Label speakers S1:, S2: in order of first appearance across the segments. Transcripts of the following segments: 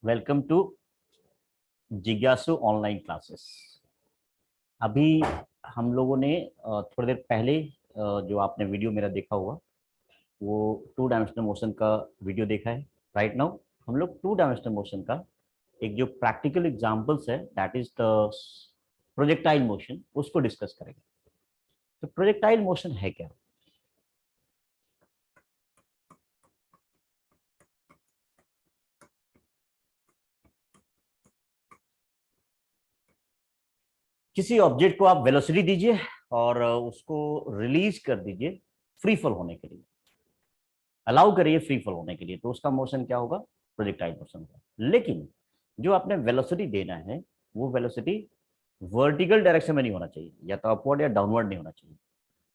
S1: Welcome to जिज्ञासु online classes. अभी हम लोगों ने थोड़ी देर पहले जो आपने वीडियो मेरा देखा होगा वो टू डायमेंशनल मोशन का वीडियो देखा है। राइट नाउ हम लोग टू डायमेंशनल मोशन का एक जो प्रैक्टिकल एग्जांपल्स है that is the projectile motion, उसको डिस्कस करेंगे। तो प्रोजेक्टाइल मोशन है क्या? किसी ऑब्जेक्ट को आप वेलोसिटी दीजिए और उसको रिलीज कर दीजिए फ्री फॉल होने के लिए, अलाउ करिए फ्री फॉल होने के लिए, तो उसका मोशन क्या होगा? प्रोजेक्टाइल मोशन होगा। लेकिन जो आपने वेलोसिटी देना है वो वेलोसिटी वर्टिकल डायरेक्शन में नहीं होना चाहिए, या तो अपवर्ड या डाउनवर्ड नहीं होना चाहिए।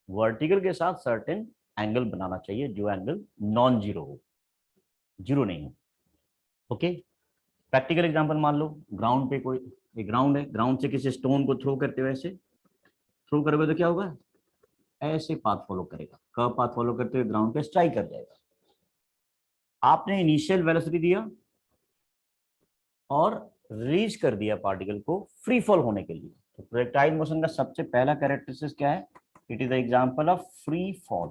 S1: वर्टिकल के साथ सर्टेन एंगल बनाना चाहिए जो एंगल नॉन जीरो हो, जीरो नहीं हो। ओके, प्रैक्टिकल एग्जांपल मान लो ग्राउंड पे कोई एक ग्राउंड है, ग्राउंड से किसी स्टोन को थ्रो करते हुए ऐसे थ्रो करोगे तो क्या होगा? ऐसे पाथ फॉलो करेगा, कर्व पाथ फॉलो करते हुए ग्राउंड पे स्ट्राइक कर जाएगा। आपने इनिशियल वेलोसिटी दिया और रिलीज कर दिया पार्टिकल को फ्री फॉल होने के लिए। तो प्रोजेक्टाइल मोशन का सबसे पहला कैरेक्टरिस्टिक क्या है? It is the example of free fall.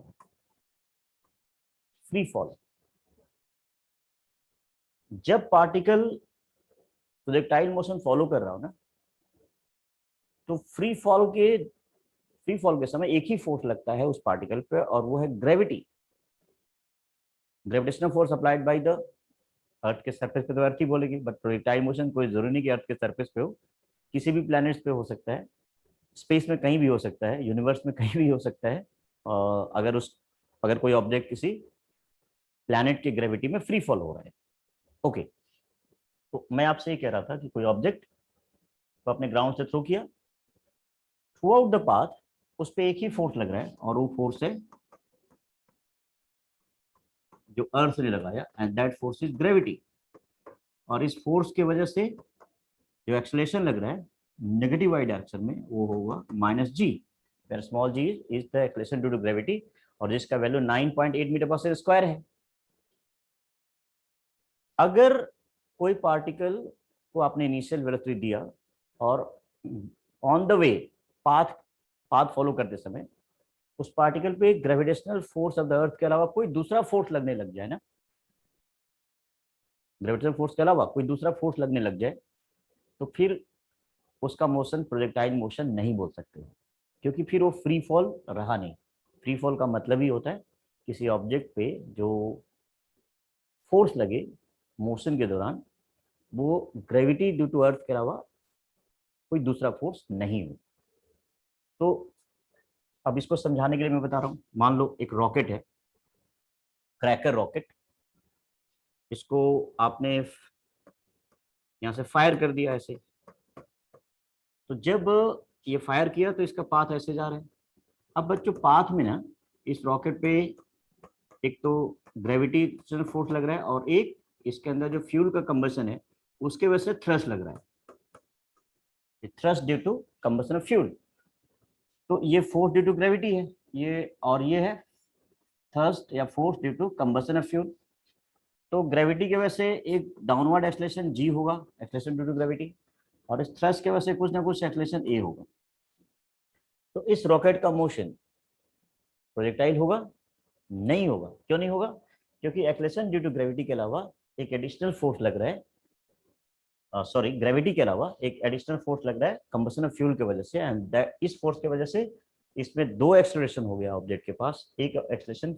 S1: Free fall, जब पार्टिकल प्रोजेक्टाइल मोशन फॉलो कर रहा हो ना, तो फ्री फॉल के समय एक ही फोर्स लगता है उस पार्टिकल पे, और वो है gravity. Gravitational force applied by the अर्थ के सरफेस पे तो अर्थ ही बोलेगी, बट प्रोजेक्टाइल मोशन कोई जरूरी नहीं कि अर्थ के सरफेस पे हो, किसी भी प्लैनेट्स पे हो सकता है, स्पेस में कहीं भी हो सकता है, यूनिवर्स में कहीं भी हो सकता है। अगर कोई ऑब्जेक्ट किसी प्लैनेट की ग्रेविटी में फ्री फॉल हो रहा है। ओके, तो मैं आपसे ये कह रहा था कि कोई ऑब्जेक्ट को अपने ग्राउंड से थ्रो किया, थ्रू आउट द पाथ उस पर एक ही फोर्स लग रहा है, और वो फोर्स है जो अर्थ ने लगाया, and that force is gravity. और इस फोर्स की वजह से जो एक्सेलरेशन लग रहा है नेगेटिव वाई डायरेक्शन में, वो होगा minus g, where small g is the acceleration due to gravity, और जिसका वैल्यू 9.8 मीटर पर सेकंड स्क्वायर है। अगर कोई पार्टिकल को आपने इनिशियल वेलोसिटी दिया और on the way path path follow करते समय उस पार्टिकल पे gravitational force of the earth के अलावा कोई दूसरा फोर्स लगने लग जाए ना, ग्रेविटेशनल फोर्स के अलावा कोई दूसरा फोर्स लगने लग जाए, तो फिर उसका मोशन प्रोजेक्टाइल मोशन नहीं बोल सकते हो, क्योंकि फिर वो फ्री फॉल रहा नहीं। फ्री फॉल का मतलब ही होता है किसी ऑब्जेक्ट पे जो फोर्स लगे मोशन के दौरान, वो ग्रेविटी ड्यू टू अर्थ के अलावा कोई दूसरा फोर्स नहीं हो। तो अब इसको समझाने के लिए मैं बता रहा हूँ, मान लो एक रॉकेट है, क्रैकर रॉकेट, इसको आपने यहाँ से फायर कर दिया ऐसे, तो जब ये फायर किया तो इसका पाथ ऐसे जा रहा है। अब बच्चों पाथ में ना इस रॉकेट पे एक तो ग्रेविटी फोर्स लग रहा है, और एक इसके अंदर जो फ्यूल का कंबशन है उसके वजह से थ्रस्ट लग रहा है, thrust due to combustion of fuel. तो ये फोर्स ड्यू टू ग्रेविटी है ये, और ये है थ्रस्ट या force due to combustion of fuel. तो ग्रेविटी की वजह से एक डाउनवर्ड एक्सेलरेशन जी होगा, एक्सेलरेशन ड्यू टू ग्रेविटी, और इस थ्रस्ट की वजह से कुछ ना कुछ एक्सेलरेशन ए होगा। तो इस रॉकेट का मोशन प्रोजेक्टाइल होगा? नहीं होगा। क्यों नहीं होगा? क्योंकि एक्सेलरेशन ड्यू टू ग्रेविटी के अलावा एक एडिशनल फोर्स लग रहा है, सॉरी ग्रेविटी के अलावा एक एडिशनल फोर्स लग रहा है कंबशन ऑफ फ्यूल की वजह से, एंड इस फोर्स की वजह से इसमें दो एक्सेलरेशन हो गया ऑब्जेक्ट के पास, एक acceleration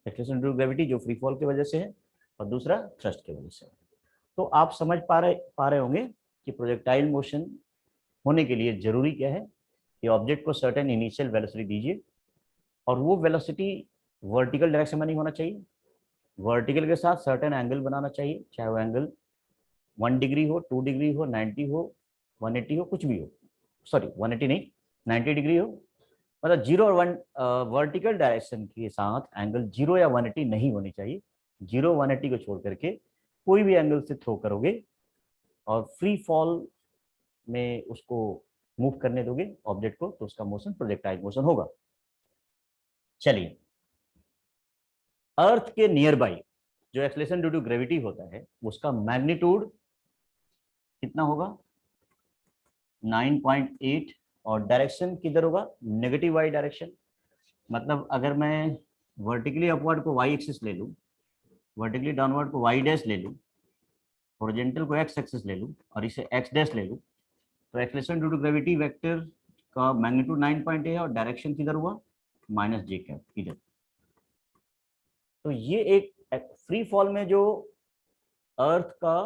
S1: acceleration due to gravity जो फ्री फॉल की वजह से है, और दूसरा थ्रस्ट की वजह से। तो आप समझ पा रहे होंगे कि प्रोजेक्टाइल मोशन होने के लिए जरूरी क्या है कि ऑब्जेक्ट को सर्टेन इनिशियल वेलोसिटी दीजिए, और वो वेलोसिटी वर्टिकल डायरेक्शन में नहीं होना चाहिए, वर्टिकल के साथ सर्टेन एंगल बनाना चाहिए, चाहे वो एंगल 1 डिग्री हो, 2 डिग्री हो, 90 हो, 180 हो, कुछ भी हो, सॉरी 180 नहीं 90 डिग्री हो, मतलब जीरो और वन वर्टिकल डायरेक्शन के साथ एंगल 0 या 180 नहीं होनी चाहिए। 0 180 को छोड़ करके कोई भी एंगल से थ्रो करोगे और फ्री फॉल में उसको मूव करने दोगे ऑब्जेक्ट को, तो उसका मोशन प्रोजेक्टाइल मोशन होगा। चलिए, अर्थ के नियर बाई जो एक्सेलरेशन ड्यू टू ग्रेविटी होता है उसका मैग्नीट्यूड कितना होगा 9.8, और डायरेक्शन किधर होगा नेगेटिव वाई डायरेक्शन। मतलब अगर मैं वर्टिकली अपवर्ड को वाई एक्सिस ले लूँ, वर्टिकली डाउनवर्ड को वाई डैश ले लूँ, हॉरिजॉन्टल को एक्स एक्सिस ले लूँ और इसे एक्स डैश ले लूँ, तो acceleration due to gravity vector का मैग्नीट्यूड 9.8 है और डायरेक्शन किधर हुआ माइनस जे कैप इधर। तो ये एक फ्री फॉल में जो अर्थ का,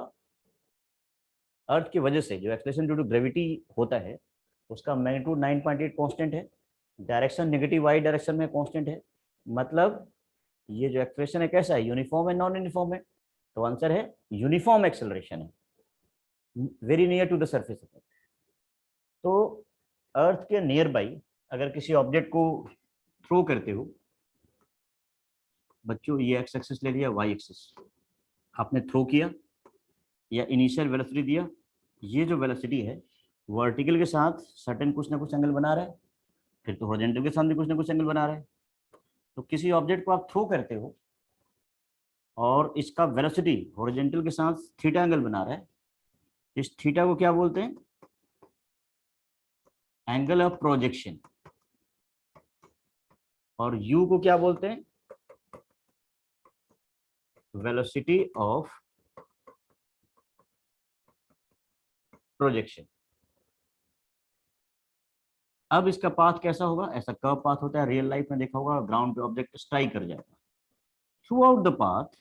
S1: अर्थ की वजह से जो एक्सेलरेशन ड्यू टू ग्रेविटी होता है उसका मैग्नीट्यूड 9.8 कांस्टेंट है, डायरेक्शन नेगेटिव वाई डायरेक्शन में कांस्टेंट है। मतलब ये जो एक्सेलरेशन है कैसा है, यूनिफॉर्म है नॉन यूनिफॉर्म है, तो आंसर है यूनिफॉर्म एक्सेलरेशन है, very near to the surface. तो अर्थ के नियर बाई अगर किसी ऑब्जेक्ट को थ्रो करते हो बच्चों, ये एक्स एक्सिस ले लिया, वाई एक्सिस आपने थ्रो किया या इनिशियल वेलोसिटी दिया, ये जो वेलोसिटी है वर्टिकल के साथ सर्टेन कुछ ना कुछ एंगल बना रहा है, फिर तो हॉरिजॉन्टल के साथ भी कुछ ना कुछ एंगल बना रहा है। तो किसी ऑब्जेक्ट को आप थ्रो करते हो और इसका वेलोसिटी हॉरिजॉन्टल के साथ थीटा एंगल बना रहा है, इस थीटा को क्या बोलते हैं, एंगल ऑफ प्रोजेक्शन, और यू को क्या बोलते हैं, वेलोसिटी ऑफ प्रोजेक्शन। अब इसका पाथ कैसा होगा, ऐसा कर्व पाथ होता है, रियल लाइफ में देखा होगा, ग्राउंड पे ऑब्जेक्ट स्ट्राइक कर जाएगा, थ्रू आउट द पाथ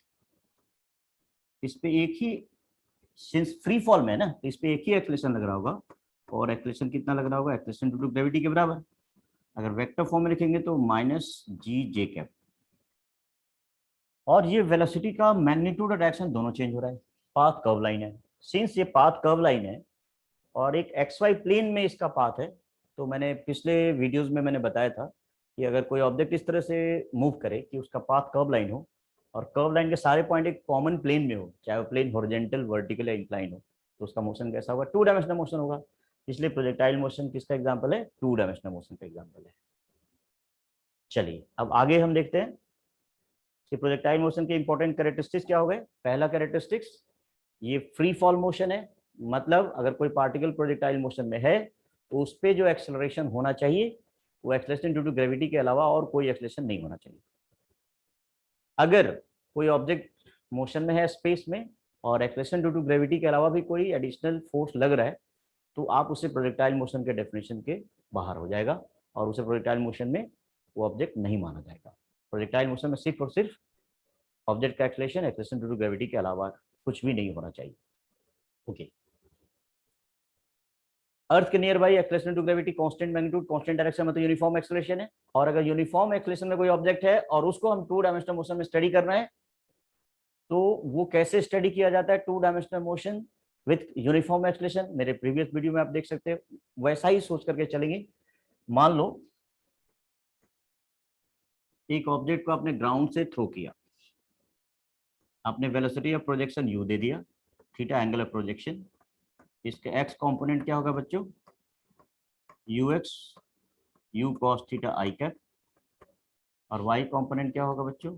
S1: इस पे एक ही, सिंस फ्री फॉल में है ना, तो इस पे एक ही एक्सेलरेशन लग रहा होगा, और एक्सेलरेशन कितना लग रहा होगा, एक्सेलरेशन ड्यू टू ग्रेविटी के बराबर। अगर वेक्टर फॉर्म में लिखेंगे तो माइनस जी जे कैप, और ये वेलोसिटी का मैग्नीट्यूड और डायरेक्शन दोनों चेंज हो रहा है, पाथ कर्व लाइन है, सिंस ये पाथ कर्व लाइन है और एक एक्स वाई प्लेन में इसका पाथ है, तो मैंने पिछले वीडियोस में मैंने बताया था कि अगर कोई ऑब्जेक्ट इस तरह से मूव करे कि उसका पाथ कर्व लाइन हो और कर्व लाइन के सारे पॉइंट एक कॉमन प्लेन में हो, चाहे वो प्लेन हॉरिजॉन्टल वर्टिकल या इंक्लाइन हो, तो उसका मोशन कैसा होगा, टू डायमेंशनल मोशन होगा। इसलिए प्रोजेक्टाइल मोशन किसका एग्जाम्पल है, टू डायमेंशनल मोशन का एग्जाम्पल है। चलिए अब आगे हम देखते हैं कि प्रोजेक्टाइल मोशन के इंपॉर्टेंट कैरेक्टरिस्टिक्स क्या हो गए। पहला कैरेक्टरिस्टिक्स, ये फ्री फॉल मोशन है, मतलब अगर कोई पार्टिकल प्रोजेक्टाइल मोशन में है तो उस पर जो एक्सेलरेशन होना चाहिए वो एक्सेलरेशन ड्यू टू ग्रेविटी के अलावा और कोई एक्सेलरेशन नहीं होना चाहिए। अगर कोई ऑब्जेक्ट मोशन में है स्पेस में और एक्सेलरेशन ड्यू टू ग्रेविटी के अलावा भी कोई एडिशनल फोर्स लग रहा है तो आप उसे प्रोजेक्टाइल मोशन के डेफिनेशन के बाहर हो जाएगा और उसे प्रोजेक्टाइल मोशन में वो ऑब्जेक्ट नहीं माना जाएगा। प्रोजेक्टाइल मोशन में सिर्फ और सिर्फ ऑब्जेक्ट का एक्सेलरेशन ड्यू टू ग्रेविटी के अलावा कुछ भी नहीं होना चाहिए। ओके, अर्थ के nearby acceleration to gravity constant magnitude constant direction मतलब यूनिफॉर्म एक्सेलरेशन है, और अगर यूनिफॉर्म एक्सेलरेशन में कोई ऑब्जेक्ट है और उसको हम टू डायमेंशनल मोशन में स्टडी कर रहे हैं तो वो कैसे स्टडी किया जाता है, two dimensional motion with uniform acceleration, मेरे प्रीवियस वीडियो में आप देख सकते हैं, वैसा ही सोच करके चलेंगे। मान लो एक ऑब्जेक्ट को आपने ग्राउंड से थ्रो किया, आपने velocity of projection you they दिया, थीटा एंगल ऑफ प्रोजेक्शन, इसके एक्स कंपोनेंट क्या होगा बच्चों, you x you cos theta i cap, और वाई कंपोनेंट क्या होगा बच्चों,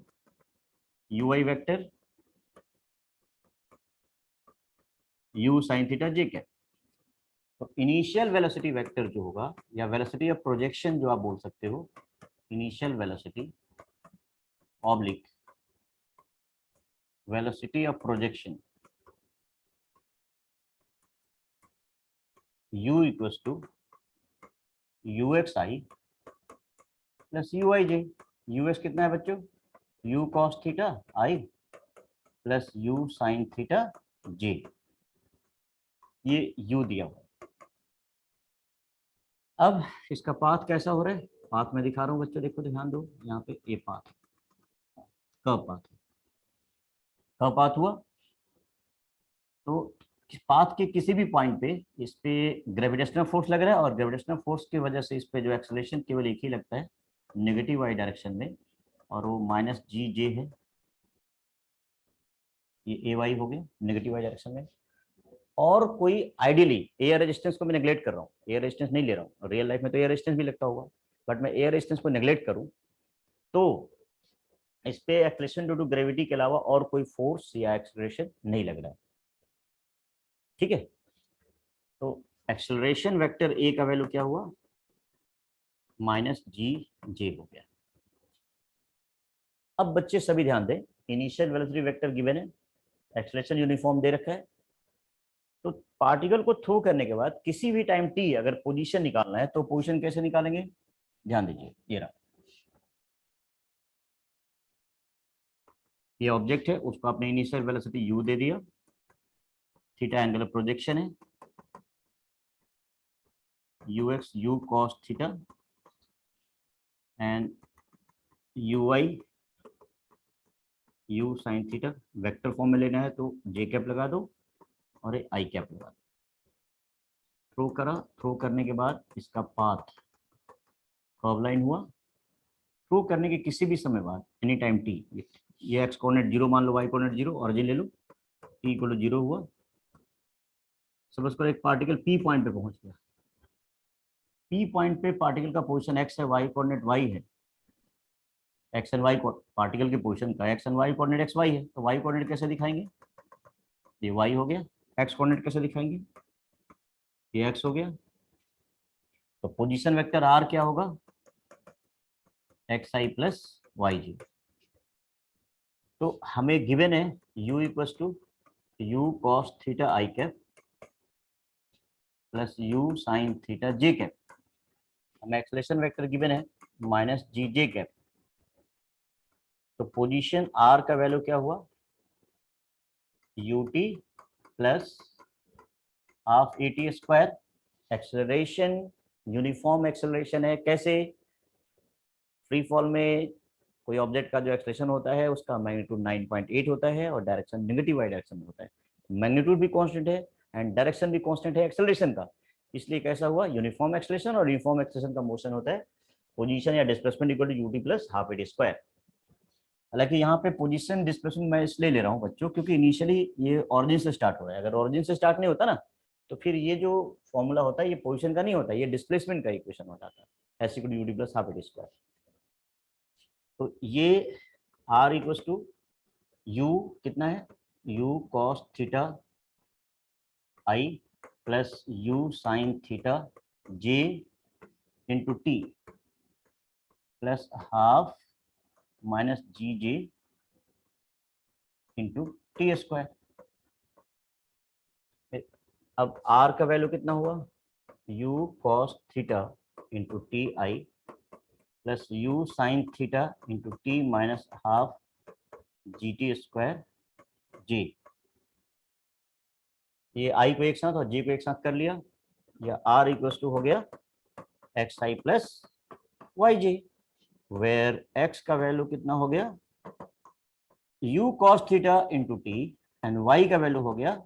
S1: you I vector you sine theta j cap. तो इनिशियल वेलोसिटी वेक्टर जो होगा या वेलोसिटी ऑफ प्रोजेक्शन जो आप बोल सकते हो, initial velocity oblique velocity of projection u equals to u x i plus u i j. U x कितना है बच्चों, u cos theta i plus u sine theta j, ये u दिया हुआ है। अब इसका पाथ कैसा हो रहा है, पाथ में दिखा रहा हूँ बच्चों, देखो ध्यान दो, यहाँ पे a path curve path, curve path हुआ तो पाथ के किसी भी पॉइंट पे इस पे ग्रेविटेशनल फोर्स लग रहा है और ग्रेविटेशनल फोर्स की वजह से इस पे जो एक्सेलरेशन केवल एक ही लगता है नेगेटिव वाई डायरेक्शन में, और वो माइनस जी जे है, ये ए वाई हो गया नेगेटिव वाई डायरेक्शन में। और कोई आइडियली एयर रेजिस्टेंस को मैं नेग्लेक्ट कर रहा हूँ, एयर रेजिस्टेंस नहीं ले रहा हूँ, रियल लाइफ में तो एयर रेजिस्टेंस भी लगता होगा, बट मैं एयर रेजिस्टेंस को नेग्लेक्ट करूँ तो इस पे एक्सेलरेशन ड्यू टू ग्रेविटी के अलावा और कोई फोर्स या एक्सेलरेशन नहीं लग रहा है। ठीक है, तो एक्सेलरेशन वेक्टर ए का वैल्यू क्या हुआ, माइनस जी जे हो गया। अब बच्चे सभी ध्यान दें, इनिशियल वेलोसिटी वेक्टर गिवन है, एक्सेलरेशन यूनिफॉर्म दे रखा है, तो पार्टिकल को थ्रो करने के बाद किसी भी टाइम टी अगर पोजीशन निकालना है तो पोजीशन कैसे निकालेंगे, ध्यान दीजिए, ये रहा, ये ऑब्जेक्ट है, उसको आपने इनिशियल वेलोसिटी यू दे दिया, थीटा एंगुलर प्रोजेक्शन है, you x you cos theta and you I you sine theta. Vector form में लेना है तो जे कैप लगा दो और ये आई कैप लगा दो। थ्रो करा, थ्रो करने के बाद इसका पाथ कर्व लाइन हुआ, थ्रो करने के किसी भी समय बाद एनी टाइम टी, ये एक्स कोऑर्डिनेट 0 मान लो, वाई कोऑर्डिनेट 0, ऑरिजिन ले लो, टी इक्वल टू 0 हुआ, सपोज करो एक पार्टिकल पी पॉइंट पे पहुंच गया, पी पॉइंट पे पार्टिकल का पोजीशन एक्स है, वाई कोऑर्डिनेट वाई है, एक्स एंड वाई पार्टिकल के पोजीशन का x and y coordinate x y है, तो वाई कोऑर्डिनेट कैसे दिखाएंगे, ये वाई हो गया, एक्स कोऑर्डिनेट कैसे दिखाएंगे, ये एक्स हो गया, तो पोजीशन वेक्टर आर क्या होगा, x i plus y j. तो हमें गिवन है u equals to u cos theta i cap plus u sine theta j cap, हमें एक्सेलरेशन वेक्टर गिवन है माइनस जी जे कैप, तो पोजीशन आर का value क्या हुआ, u t plus half a t square. Acceleration uniform acceleration है, कैसे, free fall में कोई ऑब्जेक्ट का जो एक्सेलरेशन होता है उसका मैग्नीट्यूड 9.8 होता है और डायरेक्शन नेगेटिव वाई डायरेक्शन में होता है, मैग्नीट्यूड भी कांस्टेंट है एंड डायरेक्शन भी कांस्टेंट है एक्सेलरेशन का, इसलिए कैसा हुआ, यूनिफॉर्म एक्सेलरेशन, और यूनिफॉर्म एक्सेलरेशन का मोशन होता है पोजीशन या displacement equal to u t plus half a t square. हालांकि यहाँ पे पोजीशन डिस्प्लेसमेंट मैं इसलिए ले रहा हूँ बच्चों क्योंकि इनिशियली ये ऑरिजिन से स्टार्ट हो रहा है, अगर ऑरिजिन से स्टार्ट नहीं होता ना तो फिर ये जो फॉर्मूला होता है ये पोजीशन का नहीं होता, ये डिस्प्लेसमेंट का इक्वेशन हो जाता है, s equal to u t plus half a t square. तो ये आर इक्वल्स टू यू कितना है, u cos theta i plus u sine theta j into t plus half minus g j into t square. अब r का value कितना हुआ, u cos theta into t i plus u sine theta into t minus half g t square j, ये i को एक साथ और जे को एक साथ कर लिया, या आर इक्वल टू हो गया x i plus y j, where x का वैल्यू कितना हो गया, u cos theta into t and y का वैल्यू हो गया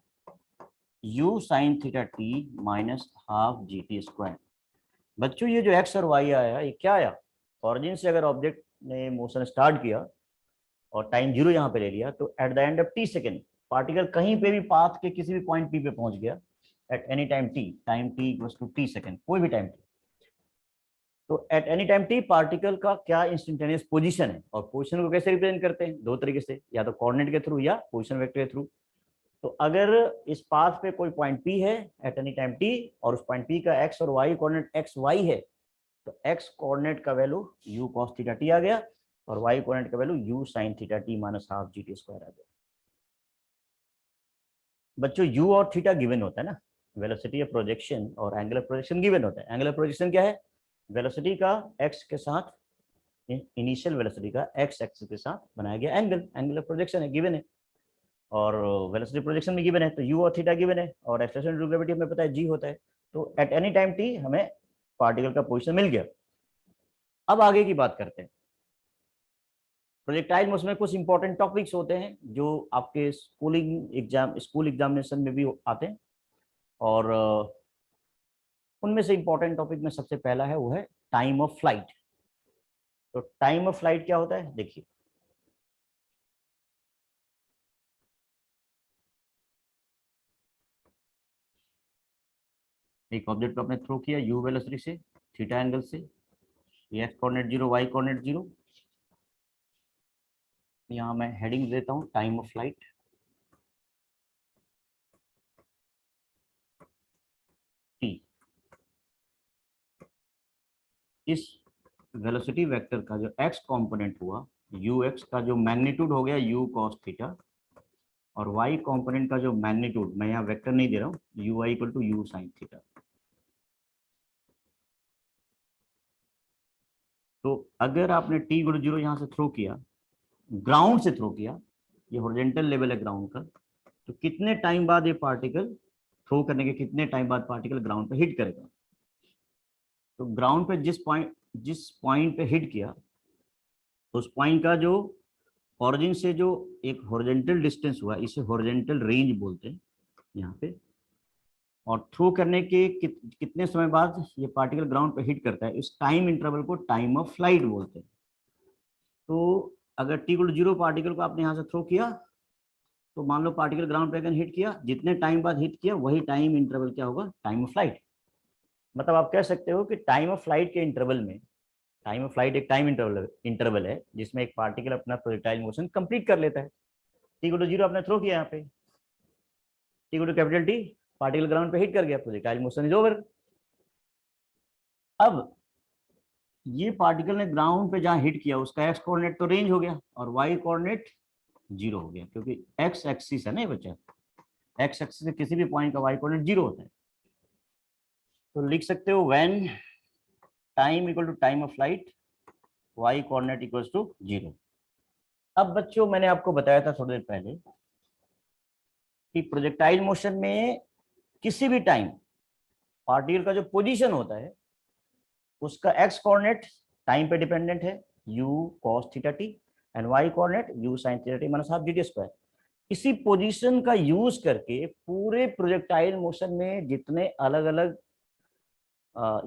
S1: u sin theta t minus half g t square. बच्चों ये जो x और y आया ये क्या आया, ऑरिजिन से अगर ऑब्जेक्ट ने मोशन स्टार्ट किया और टाइम 0 यहाँ पे ले लिया तो at the end of T second particle कहीं पे भी पाथ के किसी भी पॉइंट p पे पहुंच गया at any time t, time t equals to t second, कोई भी टाइम t, तो at any time t particle का क्या इंस्टेंटेनियस पोजीशन है, और पोजीशन को कैसे रिप्रेजेंट करते हैं, दो तरीके से, या तो कोऑर्डिनेट के थ्रू या पोजीशन वेक्टर के थ्रू। तो अगर इस पाथ पे कोई पॉइंट P है एट एनी टाइम T और उस पॉइंट P का x और y कोऑर्डिनेट एक्स वाई है, तो x कोऑर्डिनेट का value u cos theta t आ गया और y कोऑर्डिनेट का value u sin theta t minus half g t square आ गया। बच्चों u और थीटा गिवन होता है ना, वेलोसिटी या प्रोजेक्शन और एंगुलर प्रोजेक्शन गिवन होता है। एंगुलर प्रोजेक्शन क्या है, वेलोसिटी का x के साथ, इनिशियल वेलोसिटी का x एक्सिस के साथ बनाया गया एंगल, एंगुलर प्रोजेक्शन है, गिवन है, और वेलोसिटी प्रोजेक्शन में गिवन है, तो u और थीटा गिवन है, और एक्सेलरेशन ड्यू ग्रेविटी हमें पता है g होता है, तो एट एनी टाइम t हमें पार्टिकल का पोजीशन मिल गया। अब आगे की बात करते हैं, प्रोजेक्टाइल मोशन में कुछ इंपॉर्टेंट टॉपिक्स होते हैं जो आपके स्कूल एग्जामिनेशन में भी आते हैं, और उनमें से इंपॉर्टेंट टॉपिक में सबसे पहला है वो है टाइम ऑफ फ्लाइट। तो टाइम ऑफ फ्लाइट क्या होता है, देखिए, एक ऑब्जेक्ट को आपने थ्रो किया u वेलोसिटी से, थीटा एंगल से, एक्स कोऑर्डिनेट 0 वाई कोऑर्डिनेट 0, यहाँ मैं हेडिंग देता हूँ टाइम ऑफ फ्लाइट। इस वेलोसिटी वेक्टर का जो एक्स कंपोनेंट हुआ यू एक्स का जो मैग्नीट्यूड हो गया यू कॉस थीटा, और वाई कंपोनेंट का जो मैग्नीट्यूड, मैं यहाँ वेक्टर नहीं दे रहा हूँ, u y equal to u sine theta. तो अगर आपने टी इक्वल टू जीरो यहाँ से थ्रो किया, ग्राउंड से थ्रो किया, ये हॉरिजॉन्टल लेवल है ग्राउंड का, तो कितने टाइम बाद ये पार्टिकल, थ्रो करने के कितने टाइम बाद पार्टिकल ग्राउंड पे हिट करेगा? तो ग्राउंड पे जिस पॉइंट पे हिट किया, उस पॉइंट का जो ऑरिजिन से जो एक हॉरिजॉन्टल डिस्टेंस हुआ, इसे हॉरिजॉन्टल रेंज बोलते हैं यहाँ पे, और थ्रो करने के कितने समय बाद ये पार्टिकल ग्राउंड पे हिट करता है, इस टाइम इंटरवल को टाइम ऑफ फ्लाइट बोलते हैं। तो अगर t equal to zero particle को आपने यहाँ से थ्रो किया, तो मान लो पार्टिकल ग्राउंड पे अगर हिट किया, जितने टाइम बाद हिट किया वही टाइम इंटरवल क्या होगा, टाइम ऑफ फ्लाइट। मतलब आप कह सकते हो कि टाइम ऑफ फ्लाइट के इंटरवल में, टाइम ऑफ फ्लाइट एक टाइम इंटरवल है जिसमें एक पार्टिकल अपना प्रोजेक्टाइल मोशन कंप्लीट कर लेता है। टी इक्वल टू जीरो आपने थ्रो किया यहाँ पे, t equal to capital T, particle ground पे हिट कर गया, प्रोजेक्टाइल मोशन इज ओवर। अब ये पार्टिकल ने ग्राउंड पे जहां हिट किया उसका एक्स कोऑर्डिनेट तो रेंज हो गया और वाई कोऑर्डिनेट जीरो हो गया, क्योंकि एक्स एक्सिस है ना ये बच्चा, एक्स एक्सिस से किसी भी पॉइंट का वाई कोऑर्डिनेट जीरो होता है। तो लिख सकते हो when time equal to time of flight, y coordinate equals to zero. अब बच्चों मैंने आपको बताया था थोड़ी देर पहले कि प्रोजेक्टाइल मोशन में किसी भी टाइम पार्टिकल का जो पोजीशन होता है उसका एक्स कोऑर्डिनेट टाइम पे डिपेंडेंट है, u cos theta T, and y coordinate u sin theta t minus half dt square. इसी पोजीशन का यूज करके पूरे प्रोजेक्टाइल मोशन में जितने अलग अलग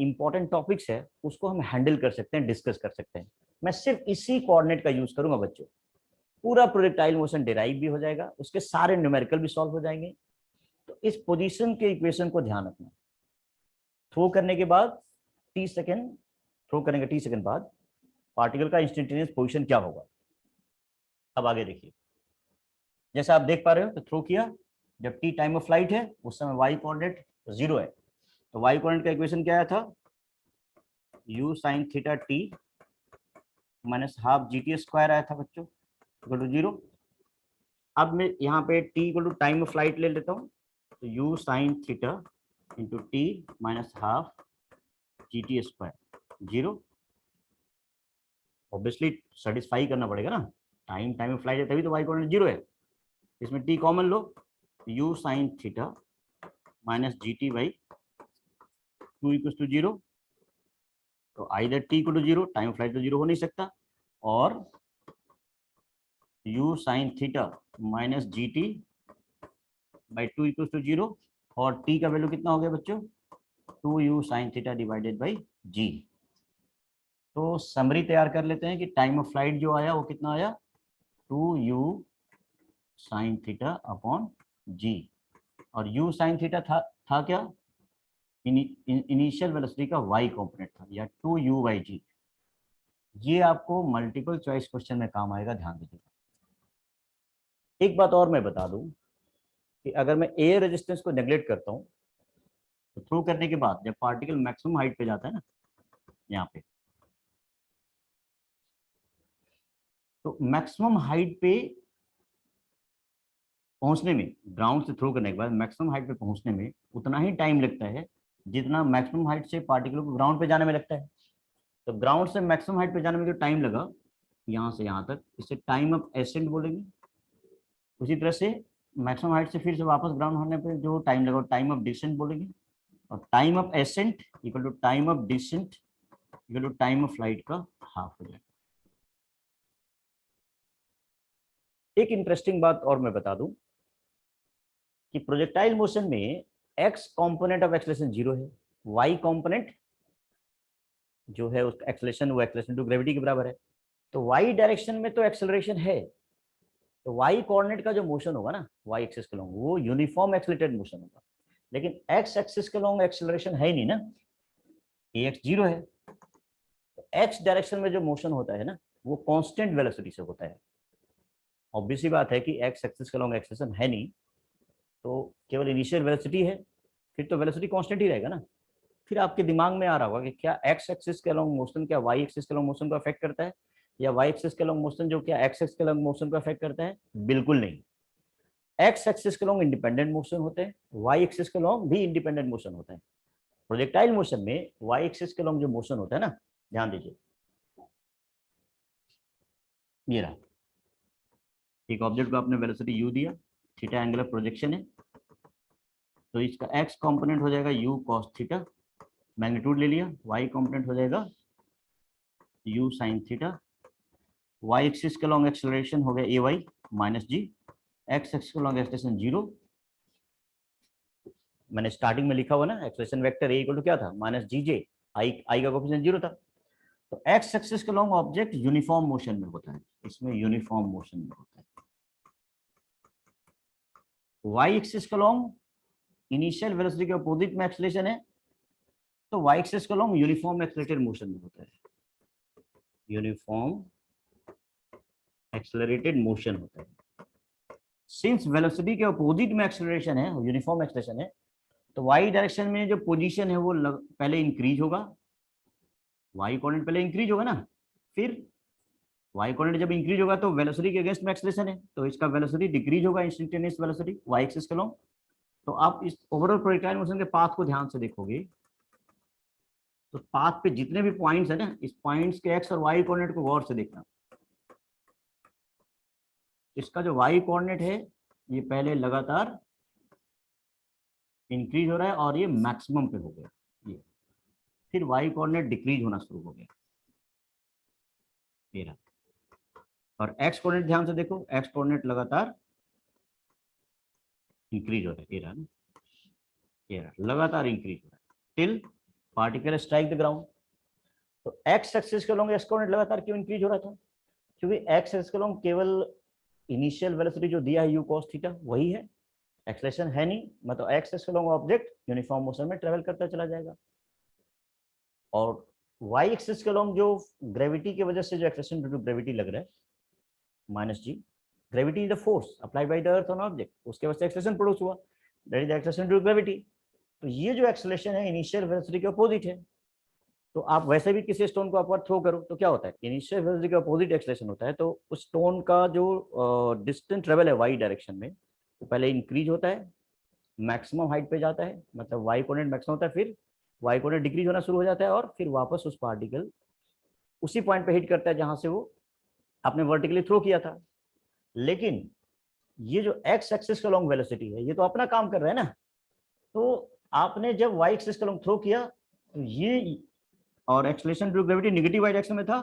S1: इंपॉर्टेंट टॉपिक्स है उसको हम हैंडल कर सकते हैं, डिस्कस कर सकते हैं। मैं सिर्फ इसी कोऑर्डिनेट का यूज करूंगा बच्चों, पूरा प्रोजेक्टाइल मोशन डिराइव भी हो जाएगा, उसके सारे न्यूमेरिकल भी सॉल्व हो जाएंगे। तो इस पोजीशन के इक्वेशन को ध्यान रखना। थ्रो करने के बाद टी सेकेंड, थ्रो करेंगे टी सेकेंड बाद पार्टिकल का इंस्टेंटेनियस पोजीशन क्या होगा। अब आगे देखिए, जैसा आप देख पा रहे हो तो थ्रो किया, जब टी टाइम ऑफ फ्लाइट है उस समय वाई कोऑर्डिनेट जीरो है, तो वाई कोऑर्डिनेट का इक्वेशन क्या आया था, u sin theta t minus half g t square आया था बच्चों, इक्वल टू जीरो। अब मैं यहाँ पे t equal to time of flight ले लेता हूँ, तो u sin theta into t minus half g t square zero. Obviously satisfy करना पड़ेगा ना, टाइम ऑफ फ्लाइट है तभी तो वाई कोऑर्डिनेट जीरो है। इसमें टी कॉमन लो, u sin theta minus g t by two equal to zero. तो either t equal to zero, time flight तो जीरो हो नहीं सकता, और u sin theta minus g t by two equal to zero, और t का value कितना हो गया बच्चों, 2u sin theta divided by g। तो समरी तैयार कर लेते हैं कि टाइम ऑफ फ्लाइट जो आया वो कितना आया, 2u sin theta upon g, और u sin थीटा था क्या, इनिशियल वेलोसिटी का y कंपोनेंट था, या 2u बाई g। ये आपको मल्टीपल चॉइस क्वेश्चन में काम आएगा, ध्यान दीजिएगा। एक बात और मैं बता दूं कि अगर मैं एयर रेजिस्टेंस को नेग्लेक्ट करता हूं तो थ्रो करने के बाद जब पार्टिकल मैक्सिमम हाइट पे जाता है ना, यहाँ पे, तो मैक्सिमम हाइट पे पहुंचने में, ग्राउंड से थ्रो करने के बाद मैक्सिमम हाइट पे पहुंचने में उतना ही टाइम लगता है जितना मैक्सिमम हाइट से पार्टिकल को ग्राउंड पे जाने में लगता है। तो ग्राउंड से मैक्सिमम हाइट पे जाने में जो टाइम लगा यहाँ से यहाँ तक, इसे टाइम ऑफ एसेंट बोलेंगे। उसी तरह से मैक्सिमम हाइट से फिर से वापस ग्राउंड होने पे जो टाइम लगा टाइम ऑफ डिसेंट बोलेंगे, और time of ascent equal to time of descent equal to time of flight का हाफ हो जाएगा। एक इंटरेस्टिंग बात और मैं बता दूं कि प्रोजेक्टाइल मोशन में x component of acceleration zero है, वाई कंपोनेंट जो है उसका एक्सेलरेशन वो एक्सेलरेशन टू ग्रेविटी के बराबर है। तो वाई डायरेक्शन में तो एक्सेलरेशन है, तो वाई कोऑर्डिनेट का जो मोशन होगा ना वाई एक्सिस के लॉन्ग, वो यूनिफॉर्म एक्सेलरेटेड मोशन होगा। लेकिन एक्स एक्सिस के लॉन्ग एक्सेलरेशन है ही नहीं ना, ए एक्स जीरो है। तो एक्स डायरेक्शन में जो मोशन होता है ना वो कांस्टेंट वेलोसिटी से होता है। ऑब्वियस सी बात है कि एक्स एक्सिस के लॉन्ग एक्सेलरेशन है नहीं, तो केवल इनिशियल वेलोसिटी है, फिर तो वेलोसिटी कांस्टेंट ही रहेगा ना। फिर आपके दिमाग में आ रहा होगा कि क्या एक्स एक्सिस के अलोंग मोशन क्या वाई एक्सिस के अलोंग मोशन को अफेक्ट करता है, या वाई एक्सिस के अलोंग मोशन जो क्या एक्स एक्सिस के अलोंग मोशन को अफेक्ट करता है? बिल्कुल नहीं। एक्स एक्सिस के अलोंग इंडिपेंडेंट मोशन होते हैं, वाई एक्सिस के अलोंग भी इंडिपेंडेंट मोशन होता है। प्रोजेक्टाइल मोशन में वाई एक्सिस के अलोंग जो मोशन होता है ना, ध्यान दीजिए, ये रहा, एक ऑब्जेक्ट को आपने वेलोसिटी यू दिया, थीटा एंगुलर प्रोजेक्शन है, तो इसका एक्स कंपोनेंट हो जाएगा यू कॉस थीटा, मैग्नीट्यूड ले लिया, वाई कंपोनेंट हो जाएगा u sine theta, y axis के लॉन्ग एक्सेलरेशन हो गया a y minus g, x axis के लॉन्ग एक्सेलरेशन जीरो, मैंने स्टार्टिंग में लिखा हुआ ना acceleration vector a equal to क्या था, माइनस जी जे, आई का कोएफिशिएंट जीरो था। तो एक्स एक्सिस के लॉन्ग ऑब्जेक्ट यूनिफॉर्म मोशन में होता है, इसमें यूनिफॉर्म मोशन में होता है। वाई एक्सिस के लॉन्ग इनिशियल वेलोसिटी के अपोजिट में एक्सेलरेशन है, तो वाई एक्सिस के लॉन्ग यूनिफॉर्म एक्सेलरेटेड मोशन में होता है, यूनिफॉर्म एक्सेलरेटेड मोशन होता है। सिंस वेलोसिटी के अपोजिट में एक्सेलरेशन है, यूनिफॉर्म एक्सेलरेशन है, तो वाई डायरेक्शन में जो पोजीशन है वो पहले इंक्रीज होगा, वाई कोऑर्डिनेट पहले इंक्रीज होगा ना, फिर वाई कोऑर्डिनेट जब इंक्रीज होगा तो वेलोसिटी के अगेंस्ट में एक्सेलरेशन है, तो इसका वेलोसिटी डिक्रीज होगा, इंस्टेंटेनियस वेलोसिटी वाई एक्सिस के लॉन्ग। तो आप इस ओवरऑल प्रोजेक्टाइल मोशन के पाथ को ध्यान से देखोगे, तो पाथ पे जितने भी पॉइंट्स है ना, इस पॉइंट्स के एक्स और वाई कोऑर्डिनेट को गौर से देखना। इसका जो वाई कोऑर्डिनेट है ये पहले लगातार इंक्रीज हो रहा है और ये मैक्सिमम पे हो गया, ये फिर वाई कोऑर्डिनेट डिक्रीज होना शुरू हो गया, ये, और एक्स कोऑर्डिनेट ध्यान से देखो, एक्स कोऑर्डिनेट लगातार इंक्रीज हो रहा है, ये रहा ना, ये रहा, लगातार इंक्रीज हो रहा है till particle strike the ground. तो एक्स एक्सिस के लॉन्ग एक्स कोऑर्डिनेट लगातार क्यों इंक्रीज हो रहा था? क्योंकि एक्स एक्सिस के लॉन्ग केवल इनिशियल वेलोसिटी जो दिया है यू cos थीटा वही है, एक्सेलरेशन है नहीं, मतलब एक्स एक्सिस के लॉन्ग ऑब्जेक्ट यूनिफॉर्म मोशन में ट्रेवल करता चला जाएगा। और वाई एक्सिस के लॉन्ग जो ग्रेविटी की वजह से जो एक्सेलरेशन ड्यू टू ग्रेविटी लग रहा है minus g, gravity is the force applied by the earth on object, उसके वजह से एक्सेलरेशन प्रोड्यूस हुआ, that is acceleration due to gravity. तो ये जो एक्सेलरेशन है इनिशियल वेलोसिटी के अपोजिट है। तो आप वैसे भी किसी स्टोन को अपवर्ड थ्रो करो तो क्या होता है, इनिशियल वेलोसिटी के अपोजिट एक्सेलरेशन होता है, तो उस स्टोन का जो डिस्टेंस ट्रेवल है वाई डायरेक्शन में वो पहले इंक्रीज होता है, मैक्सिमम हाइट पे जाता है, मतलब वाई कोऑर्डिनेट मैक्सिमम होता है, फिर वाई कोऑर्डिनेट डिक्रीज होना शुरू हो जाता है और फिर वापस उस पार्टिकल उसी पॉइंट पे हिट करता है जहां से वो आपने वर्टिकली थ्रो किया था। लेकिन ये जो एक्स एक्सिस का लॉन्ग वेलोसिटी है ये तो अपना काम कर रहा है ना, तो आपने जब वाई एक्सिस का लॉन्ग थ्रो किया तो ये, और acceleration due gravity negative y direction में था,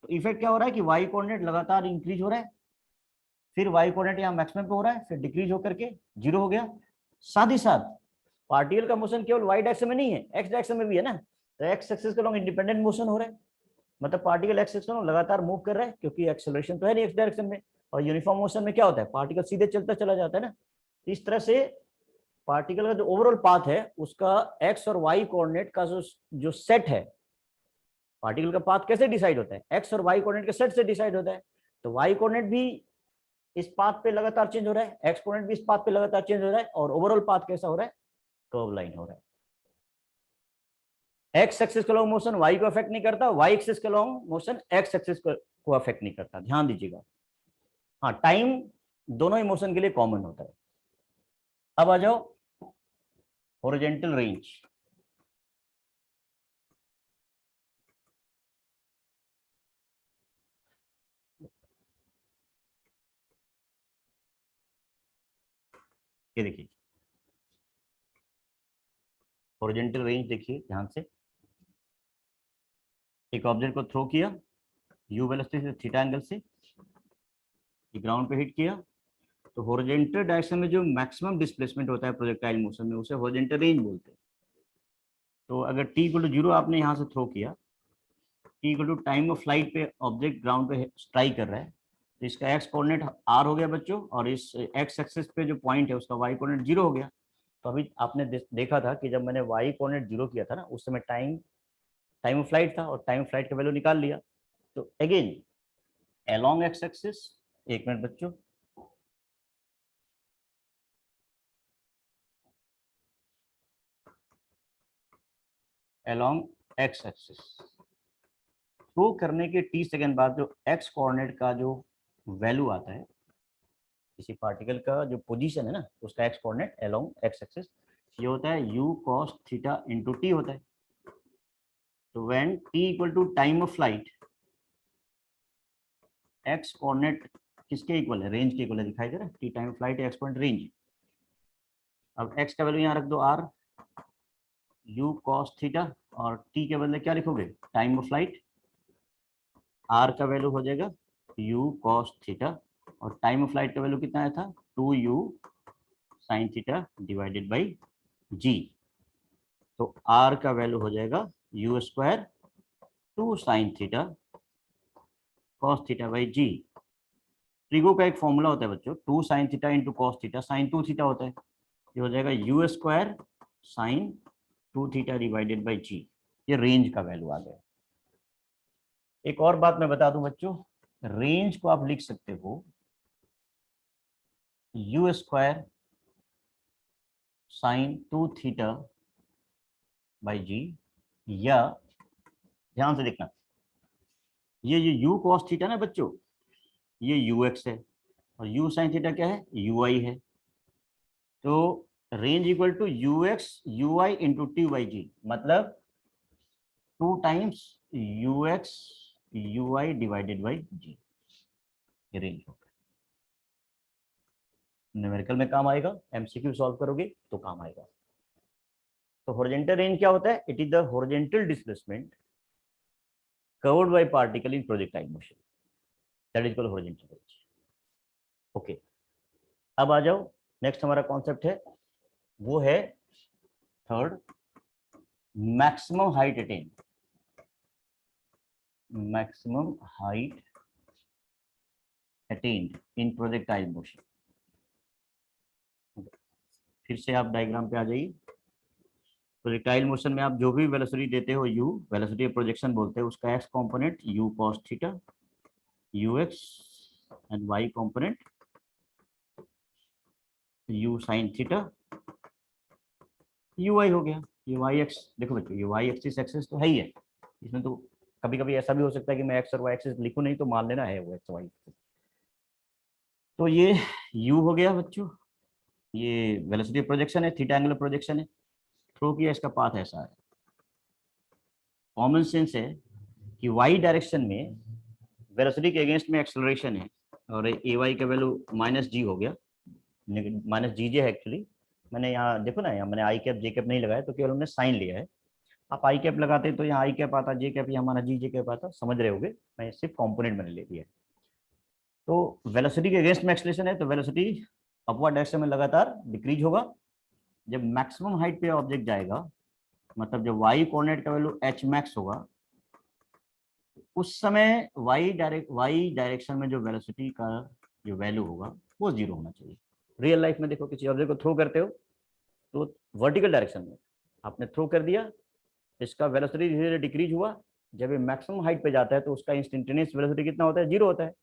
S1: तो इफेक्ट क्या हो रहा है कि वाई कोऑर्डिनेट लगातार इंक्रीज हो रहा है, फिर वाई कोऑर्डिनेट यहाँ मैक्सिमम पे हो रहा है, फिर डिक्रीज होकर के जीरो हो गया। साथ ही साथ पार्टिकल का मोशन केवल वाई डायरेक्शन में नहीं है, एक्स डायरेक्शन में भी है ना, तो एक्स एक्सिस का लॉन्ग इंडिपेंडेंट मोशन हो रहा है, मतलब पार्टिकल एक्स एक्सिस लगातार मूव कर रहा है, क्योंकि एक्सेलरेशन तो है नहीं एक्स डायरेक्शन में, और यूनिफॉर्म मोशन में क्या होता है, पार्टिकल सीधे चलता चला जाता है ना। इस तरह से पार्टिकल का जो ओवरऑल पाथ है उसका एक्स और वाई कोऑर्डिनेट का जो सेट है, पार्टिकल का पाथ कैसे डिसाइड होता है, एक्स और वाई कोऑर्डिनेट के सेट से डिसाइड होता है। तो वाई कोऑर्डिनेट भी इस पाथ पे लगातार चेंज हो रहा है, एक्स कोऑर्डिनेट भी इस पाथ पे लगातार चेंज हो रहा है, और ओवरऑल पाथ कैसा हो रहा है, कर्व लाइन हो रहा है। एक्स एक्सिस का लॉन्ग मोशन वाई को अफेक्ट नहीं करता, वाई एक्सिस का लॉन्ग मोशन एक्स एक्सिस को अफेक्ट नहीं करता, ध्यान दीजिएगा। हाँ, टाइम दोनों ही मोशन के लिए कॉमन होता है। अब आ जाओ हॉरिजॉन्टल रेंज। ये देखिए हॉरिजॉन्टल रेंज, देखिए ध्यान से, एक ऑब्जेक्ट को थ्रो किया यू वेलोसिटी से थीटा एंगल से, ग्राउंड पे हिट किया, तो हॉरिजॉन्टल डायरेक्शन में जो मैक्सिमम डिस्प्लेसमेंट होता है प्रोजेक्टाइल मोशन में उसे हॉरिजॉन्टल रेंज बोलते हैं। तो अगर टी इक्वल टू जीरो आपने यहाँ से थ्रो किया, t equal to time of flight पे ऑब्जेक्ट ग्राउंड पे स्ट्राइक कर रहा है, तो इसका एक्स कोऑर्डिनेट आर हो गया बच्चों, और इस एक्स एक्सिस पे जो पॉइंट है उसका वाई कोऑर्डिनेट जीरो हो गया। तो अभी आपने देखा था कि जब मैंने वाई कोऑर्डिनेट जीरो किया था ना, उस समय टाइम टाइम ऑफ फ्लाइट था और टाइम ऑफ फ्लाइट का वैल्यू निकाल लिया। तो अगेन अलोंग एक्स एक्सिस, एक मिनट बच्चों, अलोंग एक्स एक्सिस। थ्रो करने के t सेकेंड बाद जो x कोऑर्डिनेट का जो वैल्यू आता है, किसी पार्टिकल का जो पोजीशन है ना, उसका x coordinate along x axis, ये होता है u cos theta into t होता है। तो when t equal to time of flight, x coordinate किसके इक्वल है? रेंज के इक्वल है, दिखाई दे रहा है, t time of flight x coordinate range. अब x का वैल्यू यहाँ रख दो r, u cos थीटा, और t के बदले क्या लिखोगे? Time of flight. r का वैल्यू हो जाएगा u cos थीटा, और टाइम ऑफ फ्लाइट का वैल्यू कितना आया था? 2u sin theta divided by g। तो r का वैल्यू हो जाएगा u square 2 sin theta cos theta by g। Trigo का एक फॉर्मूला होता है बच्चों, 2 sin theta into cos theta, sine 2 theta होता है। ये हो जाएगा u square sine 2 theta divided by g। ये रेंज का वैल्यू आ गया। एक और बात मैं बता दूं बच्चों, रेंज को आप लिख सकते हो u square sine 2 theta by g, या ध्यान से देखना, ये u cos थीटा ना बच्चों, ये ux है, और u sin थीटा क्या है? ui है। तो range equal to ux ui into t by g, मतलब 2 times ux ui divided by g. ये रेंज होगा, न्यूमेरिकल में काम आएगा, एमसीक्यू सॉल्व करोगे तो काम आएगा। तो हॉरिजॉन्टल रेंज क्या होता है? It is the horizontal displacement covered by particle in projectile motion, that is called horizontal range. Okay, अब आ जाओ, नेक्स्ट हमारा कॉन्सेप्ट है, वो है third, maximum height attain. Maximum height attained in projectile motion. फिर से आप डायग्राम पे आ जाइए। प्रोजेक्टाइल मोशन में आप जो भी वेलोसिटी देते हो u, वेलोसिटी प्रोजेक्शन बोलते हैं, उसका x component u cos theta, ux, and y component u sin theta, ui हो गया। ये y एक्स, देखो बच्चों, ये y एक्सिस एक्सिस तो है ही है, इसमें तो कभी कभी ऐसा भी हो सकता है कि मैं x और y एक्सिस लिखूं नहीं, तो मान लेना है वो x y एक्सिस। तो ये u हो गया बच्चों, ये वेलोसिटी प्रोजेक्शन है, थीटा एंगुलर प्रोजेक्शन है, थ्रो किया, इसका पाथ ऐसा है। कॉमन सेंस है कि y डायरेक्शन में वेलोसिटी के अगेंस्ट में एक्सेलरेशन है, और ए वाई का वैल्यू माइनस जी हो गया, माइनस जी जे है एक्चुअली। मैंने यहाँ देखो ना, यहाँ मैंने आई कैप जे कैप नहीं लगाया, तो केवल हमने साइन लिया है। आप आई कैप लगाते तो यहाँ आई कैप आता, जे कैप यहाँ हमारा जी जे कैप आता, समझ रहे होगे, मैं सिर्फ कॉम्पोनेंट मैंने ले लिया है। तो वेलोसिटी के अगेंस्ट में एक्सेलरेशन है, तो वेलोसिटी अपवर्ड डायरेक्शन में लगातार डिक्रीज होगा। जब मैक्सिमम हाइट पे ऑब्जेक्ट जाएगा, मतलब जब वाई कोऑर्डिनेट का वैल्यू एच मैक्स होगा, उस समय वाई डायरेक्शन में जो वेलोसिटी का जो वैल्यू होगा वो जीरो होना चाहिए। रियल लाइफ में देखो, किसी ऑब्जेक्ट को थ्रो करते हो तो वर्टिकल डायरेक्शन में आपने थ्रो कर दिया, इसका वेलोसिटी धीरे धीरे डिक्रीज हुआ, जब ये मैक्सिमम हाइट पे जाता है तो उसका इंस्टेंटेनियस वेलोसिटी कितना होता है? जीरो होता है।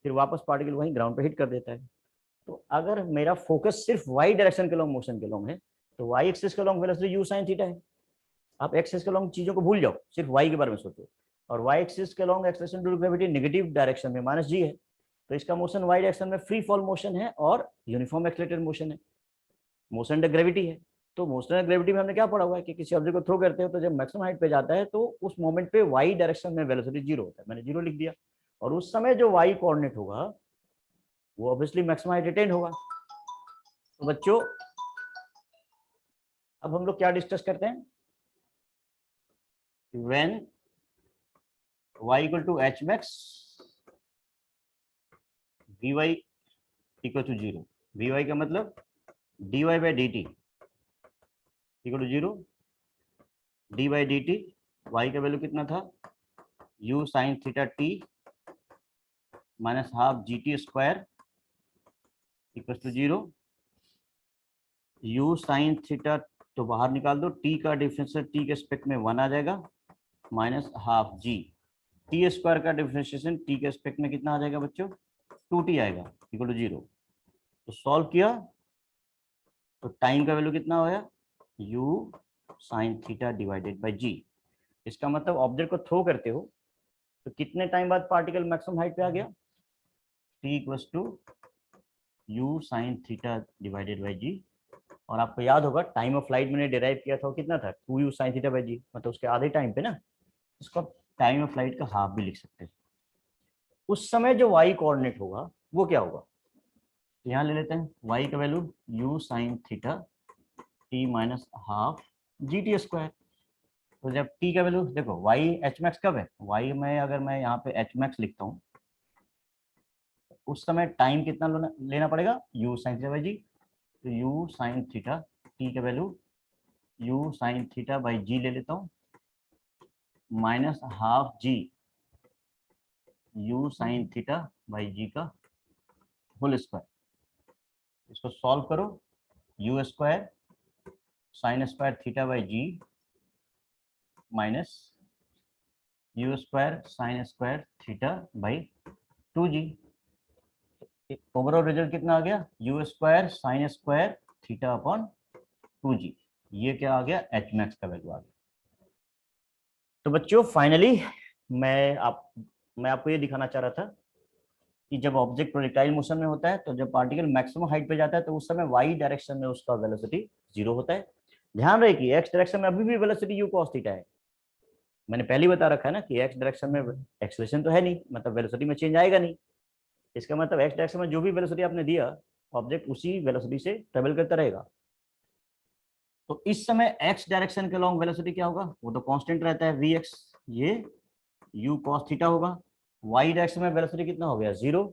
S1: फिर वापस पार्टिकल वहीं ग्राउंड पे हिट कर देता है। तो अगर मेरा फोकस सिर्फ वाई डायरेक्शन के लॉन्ग मोशन के लॉन्ग है, तो वाई एक्सिस के long velocity you sine theta है। आप एक्सिस के लॉन्ग चीजों को भूल जाओ, सिर्फ वाई के बारे में सोचो। और वाई एक्सिस के long acceleration due to gravity negative direction में माइनस जी है, तो इसका मोशन वाई डायरेक्शन में फ्री फॉल मोशन है और यूनिफॉर्म एक्सेलरेटेड मोशन है, मोशन अंडर ग्रेविटी है। तो मोशन अंडर ग्रेविटी में हमने क्या पढ़ा हुआ है कि किसी ऑब्जेक्ट को थ्रो करते हो तो जब मैक्सिमम हाइट पे जाता है तो उस मोमेंट पे वाई डायरेक्शन में वेलोसिटी जीरो होता है, मैंने जीरो लिख दिया। और उस समय जो वाई कोऑर्डिनेट होगा वो ऑब्वियसली मैक्सिमम हाइट अटेन होगा। तो बच्चों, अब हम लोग क्या डिस्कस करते हैं? When y equal to h max, v y equal to zero. V y का मतलब d y by d t equal to zero, d by d t, y का वैल्यू कितना था? u sine theta t minus half g t square equal to zero, u sine theta तो बाहर निकाल दो, t का डिफरेंशियल t के aspect में 1 आ जाएगा, minus half g t square का डिफरेंशिएशन t के एस्पेक्ट में कितना आ जाएगा बच्चों? 2t आएगा इक्वल टू जीरो। तो सॉल्व किया तो टाइम का वैल्यू कितना होगा? u sine theta divided by g. इसका मतलब ऑब्जेक्ट को थ्रो करते हो तो कितने टाइम बाद पार्टिकल मैक्सिमम हाइट पे आ गया, t equals to u sine theta divided by g. और आपको याद होगा टाइम ऑफ फ्लाइट मैंने डिराइव किया था वो कितना था, 2u sign theta by g, मतलब उसके आधे टाइम पे ना, इसको टाइम ऑफ फ्लाइट का हाफ भी लिख सकते हैं। उस समय जो y कोऑर्डिनेट होगा वो क्या होगा, तो यहाँ ले लेते हैं y का value u sine theta t minus half g t square. तो जब t का वैल्यू देखो y एच मैक्स कब है, y में अगर मैं यहाँ पे एच मैक्स लिखता हूँ उस समय टाइम कितना लेना पड़ेगा, u sine theta by g. तो u साइन थीटा t का value u sine theta by g ले लेता हूँ minus half g u sine theta by g का होल स्क्वायर। इसको सॉल्व करो, u square sine square theta by g minus u square sine square theta by 2g। Overall result कितना आ गया, u square sine square theta upon 2g। ये क्या आ गया, एच मैक्स का वैल्यू आ गया। तो बच्चों फाइनली मैं आपको ये दिखाना चाह रहा था कि जब ऑब्जेक्ट प्रोजेक्टाइल मोशन में होता है तो जब पार्टिकल मैक्सिमम हाइट पे जाता है तो उस समय वाई डायरेक्शन में उसका वेलोसिटी 0 होता है। ध्यान रहे कि एक्स डायरेक्शन में अभी भी वेलोसिटी यू कॉस थीटा है। मैंने पहले बता रखा है ना कि एक्स डायरेक्शन में एक्सेलरेशन तो है नहीं, मतलब वेलोसिटी में चेंज आएगा नहीं। इसका मतलब एक्स डायरेक्शन में जो भी वेलोसिटी आपने दिया ऑब्जेक्ट उसी वेलोसिटी से ट्रेवल करता रहेगा। तो इस समय एक्स डायरेक्शन के लॉन्ग वेलोसिटी क्या होगा, वो तो कांस्टेंट रहता है वी एक्स, ये यू कॉस थीटा होगा। वाई डायरेक्शन में वेलोसिटी कितना हो गया, 0।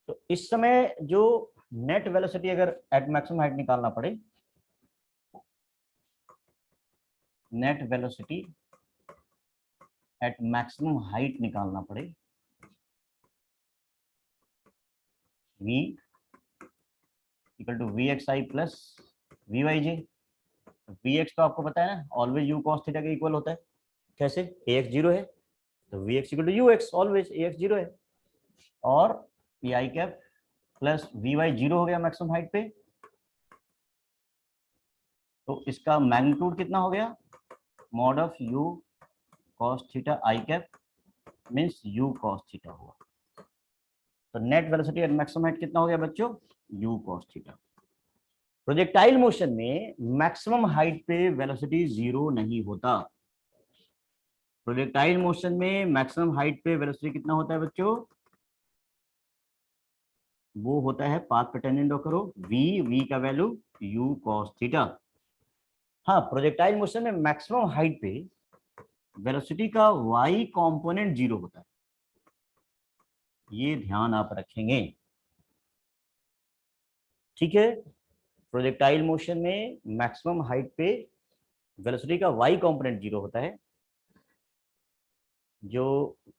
S1: तो इस समय जो नेट वेलोसिटी अगर एट मैक्सिमम हाइट निकालना पड़े, net velocity at maximum height निकालना पड़े, v equal to v x i plus v y j. V x तो आपको पता है ना ऑलवेज यू कॉस थीटा के इक्वल होता है। कैसे, ए एक्स 0 है तो v x equal to u x, always a x 0 है। और p i cap plus v y 0 हो गया मैक्सिमम हाइट पे, तो इसका मैग्नीट्यूड कितना हो गया, mod of you cos theta i cap means you cos theta हुआ। तो net velocity at maximum height कितना हो गया बच्चों, u cos theta. Projectile motion में मैक्सिमम हाइट पे वेलोसिटी 0 नहीं होता। प्रोजेक्टाइल मोशन में मैक्सिमम हाइट पे वेलोसिटी कितना होता है बच्चों, वो होता है पाथ पे टेंजेंट ड्रॉ करो, वी का वैल्यू यू कॉस थीटा। हाँ, प्रोजेक्टाइल मोशन में मैक्सिमम हाइट पे वेलोसिटी का y कंपोनेंट 0 होता है, ये ध्यान आप रखेंगे, ठीक है। प्रोजेक्टाइल मोशन में मैक्सिमम हाइट पे वेलोसिटी का y कंपोनेंट 0 होता है। जो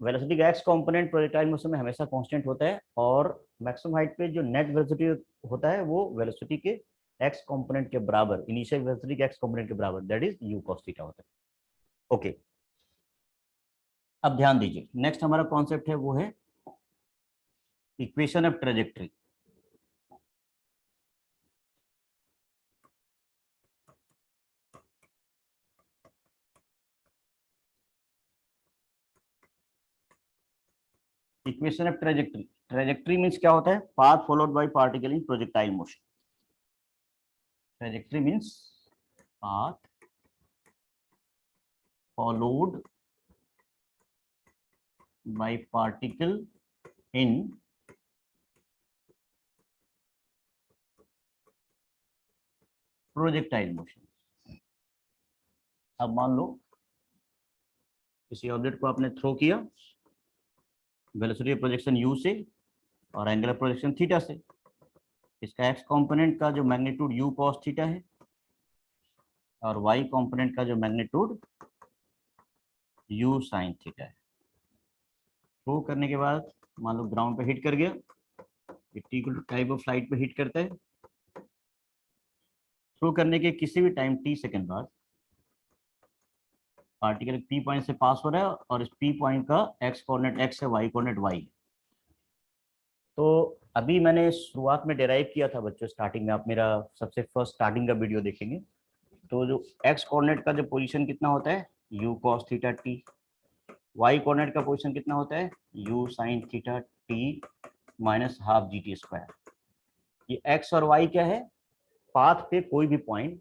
S1: वेलोसिटी का x कंपोनेंट प्रोजेक्टाइल मोशन में हमेशा कांस्टेंट होता है, और मैक्सिमम हाइट पे जो नेट वेलोसिटी होता है वो वेलोसिटी के x कंपोनेंट के बराबर, इनिशियल वेलोसिटी के x कंपोनेंट के बराबर, that is u cos theta होता है। ओके, अब ध्यान दीजिए नेक्स्ट हमारा कॉन्सेप्ट है वो है equation of trajectory. Equation of trajectory, trajectory means क्या होता है, path followed by particle in projectile motion. Trajectory means path followed by particle in projectile motion. अब मान लो किसी ऑब्जेक्ट को आपने थ्रो किया वेलोसिटी प्रोजेक्शन u से और एंगुलर प्रोजेक्शन थीटा से, इसका x कंपोनेंट का जो मैग्नीट्यूड u cos थीटा है और y कंपोनेंट का जो मैग्नीट्यूड u sin थीटा है। थ्रो करने के बाद मान लो ग्राउंड पे हिट कर गया, टी टाइप ऑफ फ्लाइट पे हिट करता है, थ्रो करने के किसी भी टाइम t सेकंड बाद पार्टिकल p पॉइंट से पास हो रहा है और इस p पॉइंट का x कोऑर्डिनेट x है, y कोऑर्डिनेट y है। तो अभी मैंने शुरुआत में डिराइव किया था बच्चों, स्टार्टिंग में आप मेरा सबसे फर्स्ट स्टार्टिंग का वीडियो देखेंगे तो जो एक्स कोऑर्डिनेट का जो पोजीशन कितना होता है u cos theta t, y coordinate का पोजीशन कितना होता है u sin theta t minus half g t square. ये x और y क्या है, पाथ पे कोई भी पॉइंट,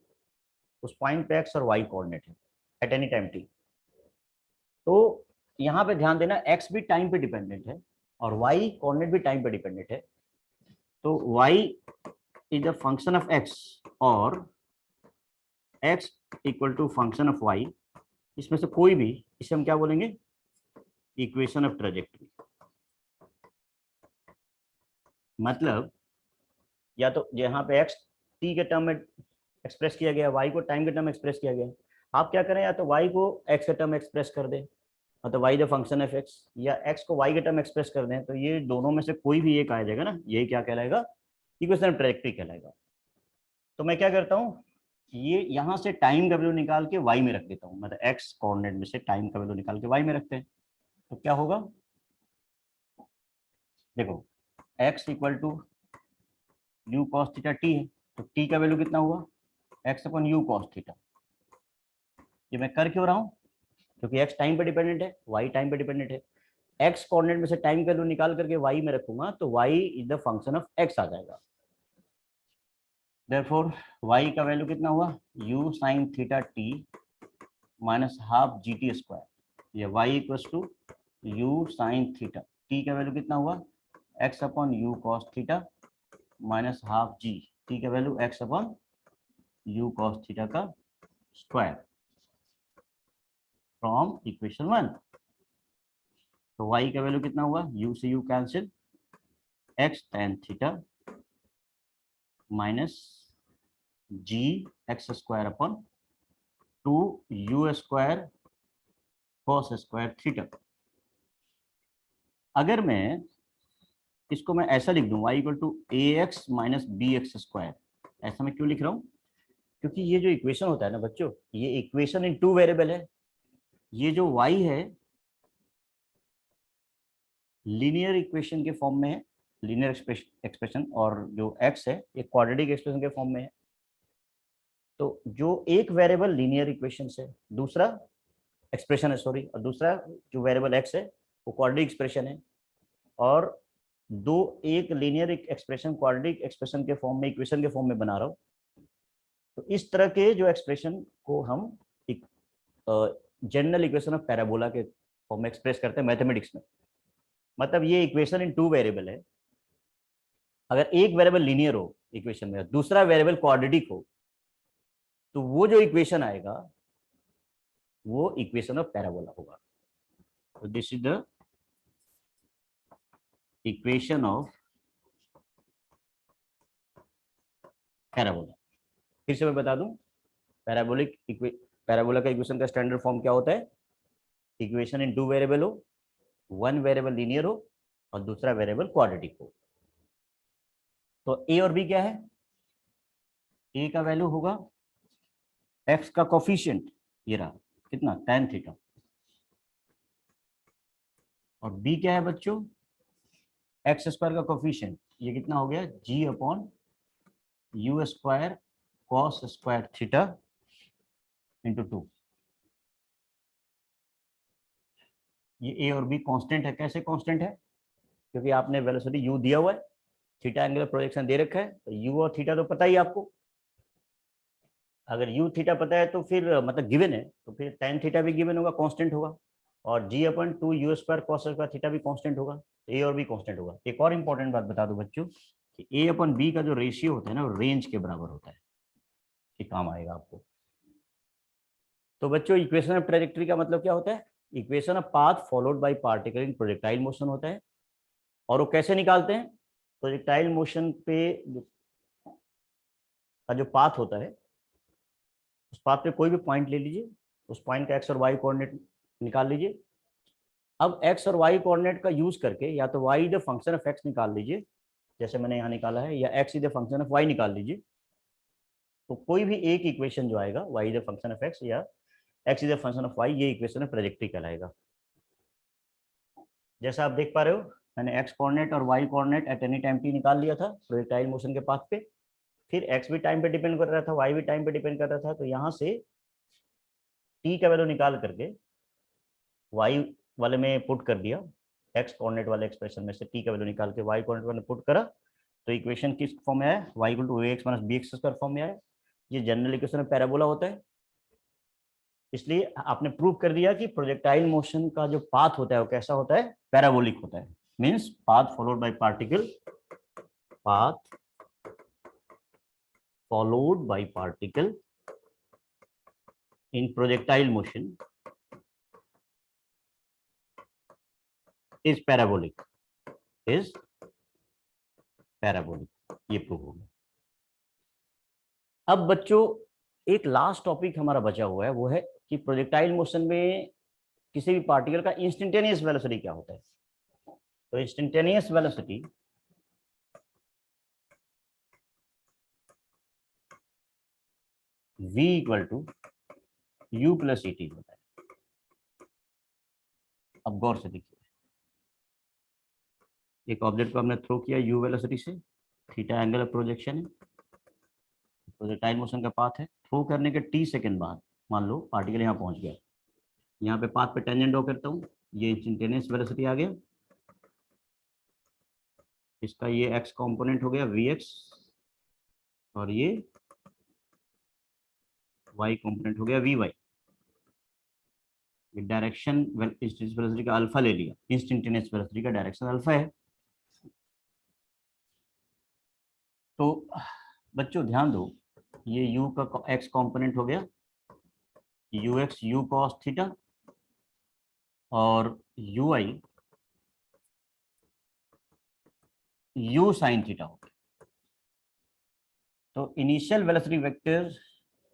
S1: उस पॉइंट पे x और y कोऑर्डिनेट है एट एनी टाइम t। तो यहाँ पे ध्यान देना x भी टाइम पे डिपेंडेंट है और y कोऑर्डिनेट भी टाइम पे डिपेंडेंट है। तो y is the function of x और x equal to function of y, इसमें से कोई भी, इसे हम क्या बोलेंगे इक्वेशन ऑफ ट्रेजेक्टरी। मतलब या तो यहाँ पे x t के टर्म में एक्सप्रेस किया गया, y को टाइम के टर्म में एक्सप्रेस किया गया, आप क्या करें या तो y को x के टर्म में एक्सप्रेस कर दें, मतलब y the function of x, या x को y के टर्म में एक्सप्रेस कर दें, तो ये दोनों में से कोई भी एक आ जाएगा ना, ये क्या कहलाएगा इक्वेशन ऑफ ट्रेजेक्टरी कहलाएगा। तो मैं क्या करता हूँ, ये यहाँ से टाइम का वैल्यू निकाल के y में रख देता हूँ, मतलब x कोऑर्डिनेट में से टाइम का वैल्यू निकाल के y में रखते हैं। तो क्या होगा, देखो x equal to u cos theta t है, तो t का वैल्यू कितना हुआ x upon u cos theta. ये मैं कर क्यों रहा हूँ, क्योंकि x टाइम पे डिपेंडेंट है, y टाइम पे डिपेंडेंट है। x कोऑर्डिनेट में से टाइम का वैल्यू निकाल करके y में रखूंगा तो y is the function of x आ जाएगा। देयरफॉर y का वैल्यू कितना हुआ u sin theta t minus half g t square, ये y equals to u sin theta, t का वैल्यू कितना हुआ x upon u cos theta minus half g, t का value x upon u cos theta का square from equation 1। तो y का value कितना हुआ, u से u cancel, x tan theta minus g x square upon 2u square cos square theta. अगर मैं इसको मैं ऐसा लिख दूं y equal to a x minus b x square, ऐसा मैं क्यों लिख रहा हूँ, क्योंकि ये जो इक्वेशन होता है ना बच्चों, ये इक्वेशन इन टू वेरिएबल है। ये जो y है लीनियर इक्वेशन के फॉर्म में है, लीनियर एक्सप्रेशन, और जो x है ये क्वाड्रेटिक एक्सप्रेशन के फॉर्म में है। तो जो एक वेरिएबल लीनियर इक्वेशन से, दूसरा एक्सप्रेशन है सॉरी, और दूसरा जो वेरिएबल x है वो क्वाड्रेटिक एक्सप्रेशन है, और दो एक लीनियर एक्सप्रेशन क्वाड्रेटिक एक्सप्रेशन के फॉर्म में, इक्वेशन के फॉर्म में बना रहा हूँ। तो इस तरह के जो एक्सप्रेशन को हम एक जनरल इक्वेशन ऑफ पैराबोला के फॉर्म में एक्सप्रेस करते हैं मैथमेटिक्स में। मतलब ये इक्वेशन इन टू वेरिएबल है। अगर एक वेरिएबल लीनियर हो इक्वेशन में, दूसरा वेरिएबल क्वाड्रेटिक हो, तो वो जो इक्वेशन आएगा वो इक्वेशन ऑफ पैराबोला होगा। तो this is the equation of parabola. फिर से मैं बता दूं, पैराबोला का इक्वेशन का स्टैंडर्ड फॉर्म क्या होता है, इक्वेशन इन टू वेरिएबल हो, वन वेरिएबल लीनियर हो और दूसरा वेरिएबल क्वाड्रेटिक हो। तो ए और बी क्या है, ए का वैल्यू होगा एक्स का कोफिशिएंट, ये रहा कितना tan थीटा, और बी क्या है बच्चों एक्स स्क्वायर का कोफिशिएंट, ये कितना हो गया g upon u square cos square theta into 2। ये ए और बी कांस्टेंट है। कैसे कांस्टेंट है, क्योंकि आपने वेलोसिटी यू दिया हुआ है, थीटा एंगुलर प्रोजेक्शन दे रखा है, तो यू और थीटा तो पता ही आपको। अगर यू थीटा पता है तो फिर मतलब गिवन है, तो फिर tan थीटा भी गिवन होगा, कांस्टेंट होगा, और जी अपन 2u square cos square theta भी कांस्टेंट होगा, ए और बी कांस्टेंट होगा। एक और इंपॉर्टेंट बात बता दूं बच्चों कि ए अपन बी का जो रेशियो होता है ना, वो रेंज के बराबर होता है, ये काम आएगा आपको। तो बच्चों इक्वेशन ऑफ ट्रेजेक्टरी का मतलब क्या होता है, equation of path followed by particle in projectile motion होता है। और वो कैसे निकालते हैं, प्रोजेक्टाइल मोशन पे का जो पाथ होता है, उस पाथ पे कोई भी पॉइंट ले लीजिए, उस पॉइंट का एक्स और वाई कोऑर्डिनेट निकाल लीजिए। अब एक्स और वाई कोऑर्डिनेट का यूज करके या तो y the function of x निकाल लीजिए, जैसे मैंने यहाँ निकाला है, या x is the function of y निकाल लीजिए। तो कोई भी एक इक्वेशन जो आएगा, y is the function of x या x is the function of y, ये इक्वेशन ऑफ ट्रेजेक्टरी कहलाएगा। जैसा आप देख पा रहे हो, मैंने एक्स कोऑर्डिनेट और y coordinate at any time t निकाल लिया था प्रोजेक्टाइल मोशन के पाथ पे। फिर एक्स भी टाइम पे डिपेंड कर रहा था, वाई भी टाइम पे डिपेंड कर रहा था, तो यहाँ से टी का वैल्यू निकाल करके वाई वाले में पुट कर दिया, एक्स कोऑर्डिनेट वाले एक्सप्रेशन में से टी का वैल्यू निकाल के वाई कोऑर्डिनेट वाले में पुट करा, तो इक्वेशन किस फॉर्म में आया, y equal to a x minus b x square form में आया। ये जनरल इक्वेशन में पैराबोला होता है, इसलिए आपने प्रूव कर दिया कि प्रोजेक्टाइल मोशन का जो पाथ होता है वो कैसा होता है, पैराबोलिक होता है। Means path followed by particle, path followed by particle in projectile motion is parabolic, is parabolic, ये प्रूव हो गया। अब बच्चों एक लास्ट टॉपिक हमारा बचा हुआ है, वो है कि प्रोजेक्टाइल मोशन में किसी भी पार्टिकल का इंस्टेंटेनियस वेलोसिटी क्या होता है। तो instantaneous velocity v equal to u plus e t होता है। अब गौर से देखिए, एक ऑब्जेक्ट को हमने थ्रो किया u वेलोसिटी से, थीटा एंगल ऑफ प्रोजेक्शन है, प्रोजेक्टाइल मोशन का पाथ है, थ्रो करने के t सेकंड बाद मान लो पार्टिकल यहाँ पहुंच गया, यहाँ पे पाथ पे टेंजेंट ड्रॉ करता हूँ, ये इंस्टेंटेनियस वेलोसिटी आ गया, इसका ये x कंपोनेंट हो गया vx और ये y कंपोनेंट हो गया vy। डायरेक्शन इंस्टेंटेनियस वेलोसिटी का अल्फा ले लिया, इंस्टेंटेनियस वेलोसिटी का डायरेक्शन अल्फा है। तो बच्चों ध्यान दो, ये u का x कंपोनेंट हो गया ux u cos थीटा और ui u sin थीटा हो गया। तो इनिशियल वेलोसिटी वेक्टर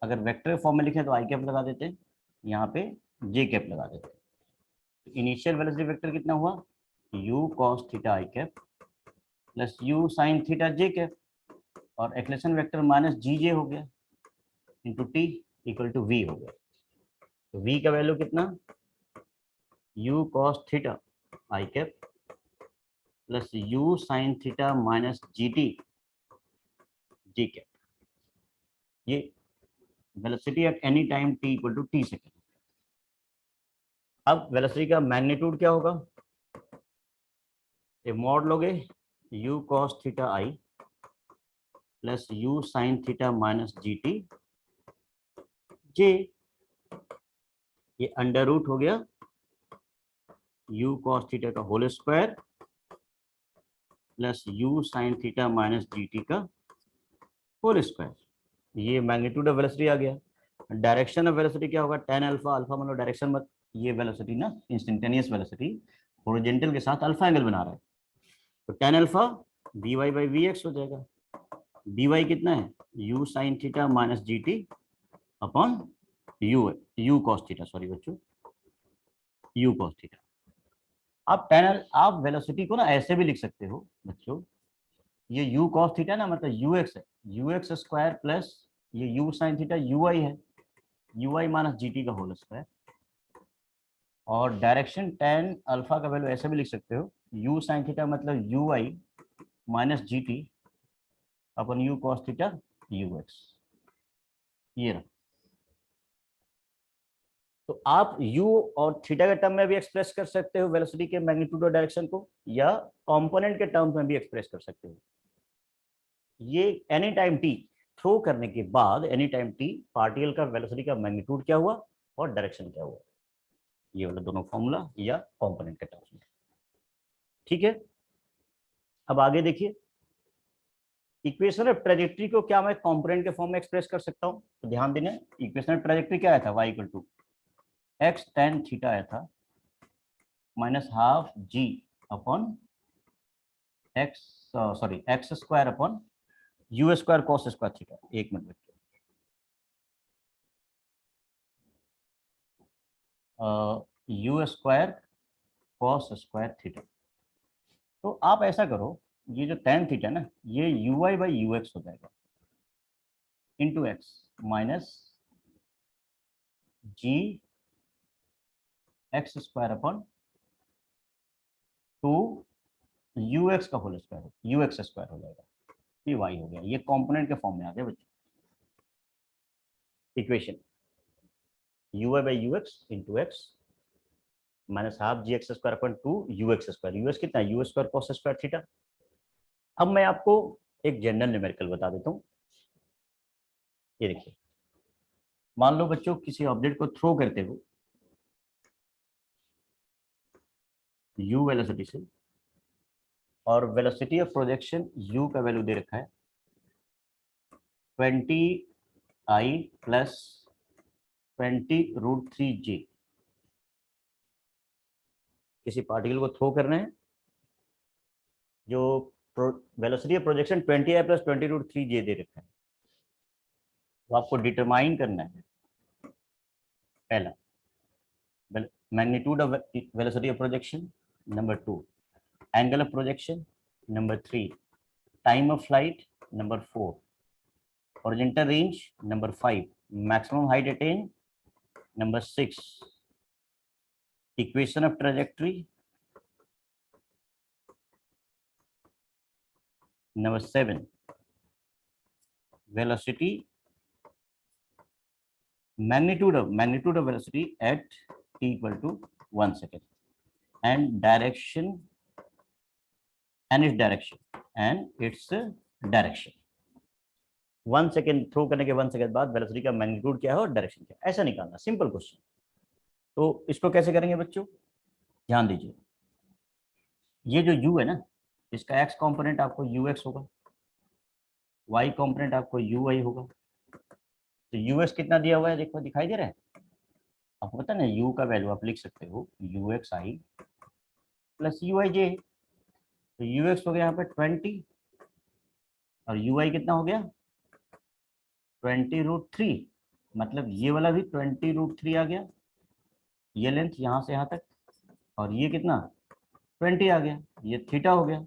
S1: अगर वेक्टर फॉर्म में लिखे तो आई कैप लगा देते हैं, यहाँ पे जे कैप लगा देते हैं। तो इनिशियल वेलोसिटी वेक्टर कितना हुआ, u cos theta i cap plus u sin theta j cap, और acceleration vector minus g j हो गया into t equal to v हो गया। तो v का वैल्यू कितना, u cos theta i cap plus u sin theta minus g t g cap, ये velocity at any time t equal to t second. अब velocity का magnitude क्या होगा, ये मॉड लोगे u cos theta i plus u sin theta minus g t j, ये under root हो गया u cos थीटा का whole square plus u sin theta minus g t का होल स्क्वायर, ये मैग्नीट्यूड ऑफ वेलोसिटी आ गया। Direction of velocity क्या होगा, tan अल्फा, अल्फा मतलब डायरेक्शन मत, ये वेलोसिटी ना इंस्टेंटेनियस वेलोसिटी हॉरिजॉन्टल के साथ अल्फा एंगल बना रहा है, तो tan alpha dy by v x हो जाएगा। dy कितना है, u sin theta minus g t upon u cos theta, sorry बच्चों u cos थीटा। आप वेलोसिटी को ना ऐसे भी लिख सकते हो बच्चों, ये u cos थीटा ना मतलब ux है, ux स्क्वायर प्लस ये u sin थीटा ui है, ui माइनस जी टी का होल स्क्वायर, और डायरेक्शन tan अल्फा का वैल्यू ऐसे भी लिख सकते हो, u sin थीटा मतलब ui माइनस जी टी अपन u cos थीटा ux, ये रहा। तो आप u और थीटा के टर्म में भी एक्सप्रेस कर सकते हो वेलोसिटी के मैग्नीट्यूड और डायरेक्शन को, या कंपोनेंट के टर्म्स में भी एक्सप्रेस कर सकते हो। ये एनी टाइम टी थ्रो करने के बाद एनी टाइम टी पार्टिकल का वेलोसिटी का मैग्नीट्यूड क्या हुआ और डायरेक्शन क्या हुआ, ये वाला दोनों फॉर्मूला या कंपोनेंट के टर्म्स में। ठीक है, अब आगे देखिए, इक्वेशन ऑफ ट्रेजेक्टरी को क्या मैं कंपोनेंट के फॉर्म में एक्सप्रेस कर सकता हूं, तो ध्यान देना, इक्वेशन ऑफ ट्रेजेक्टरी क्या आया था, y equal to x tan theta आया था minus half g upon x, sorry x square upon u square cos square theta. एक मिनट बच्चों, u square cos square theta. तो आप ऐसा करो, ये जो tan थीटा ना ये u i by u x हो जाएगा into x minus g x square upon two u x का whole square, u x square हो जाएगा। पी वाई हो गया। ये कंपोनेंट के फॉर्म में आ गया बच्चों। Equation u y by u x into x minus half g x square upon 2 u x square. U x कितना है, u square cos square theta. अब मैं आपको एक जनरल न्यूमेरिकल बता देता हूँ। ये देखिए, मान लो बच्चों किसी ऑब्जेक्ट को थ्रो करते हो u वेलोसिटी से, और वेलोसिटी ऑफ प्रोजेक्शन u का वैल्यू दे रखा है 20i प्लस 20√3j। किसी पार्टिकल को थ्रो कर रहे हैं, जो velocity of projection 20i plus 20√3j दे रखा है। तो आपको डिटरमाइन करना है पहला magnitude of velocity of projection, number 2 angle of projection, number 3 time of flight, number 4 horizontal range, number 5 maximum height attained, number 6 equation of trajectory, number 7 velocity, magnitude of velocity at t equal to 1 second, and direction and its direction 1 second throw करने के 1 second बाद velocity का magnitude क्या है और direction क्या है, ऐसा निकालना। Simple question. तो इसको कैसे करेंगे बच्चों, ध्यान दीजिए। ये जो u है ना, इसका x कंपोनेंट आपको ux होगा, y कंपोनेंट आपको uy होगा। तो ux कितना दिया हुआ है, देखो दिखाई दे रहा है आपको, पता है ना u का वैल्यू आप लिख सकते हो uxi प्लस uij। तो ux हो गया यहाँ पे 20 और ui कितना हो गया 20√3, मतलब ये वाला भी 20√3 आ गया, ये लेंथ यहाँ से यहाँ तक, और ये कितना 20 आ गया, ये थीटा हो गया।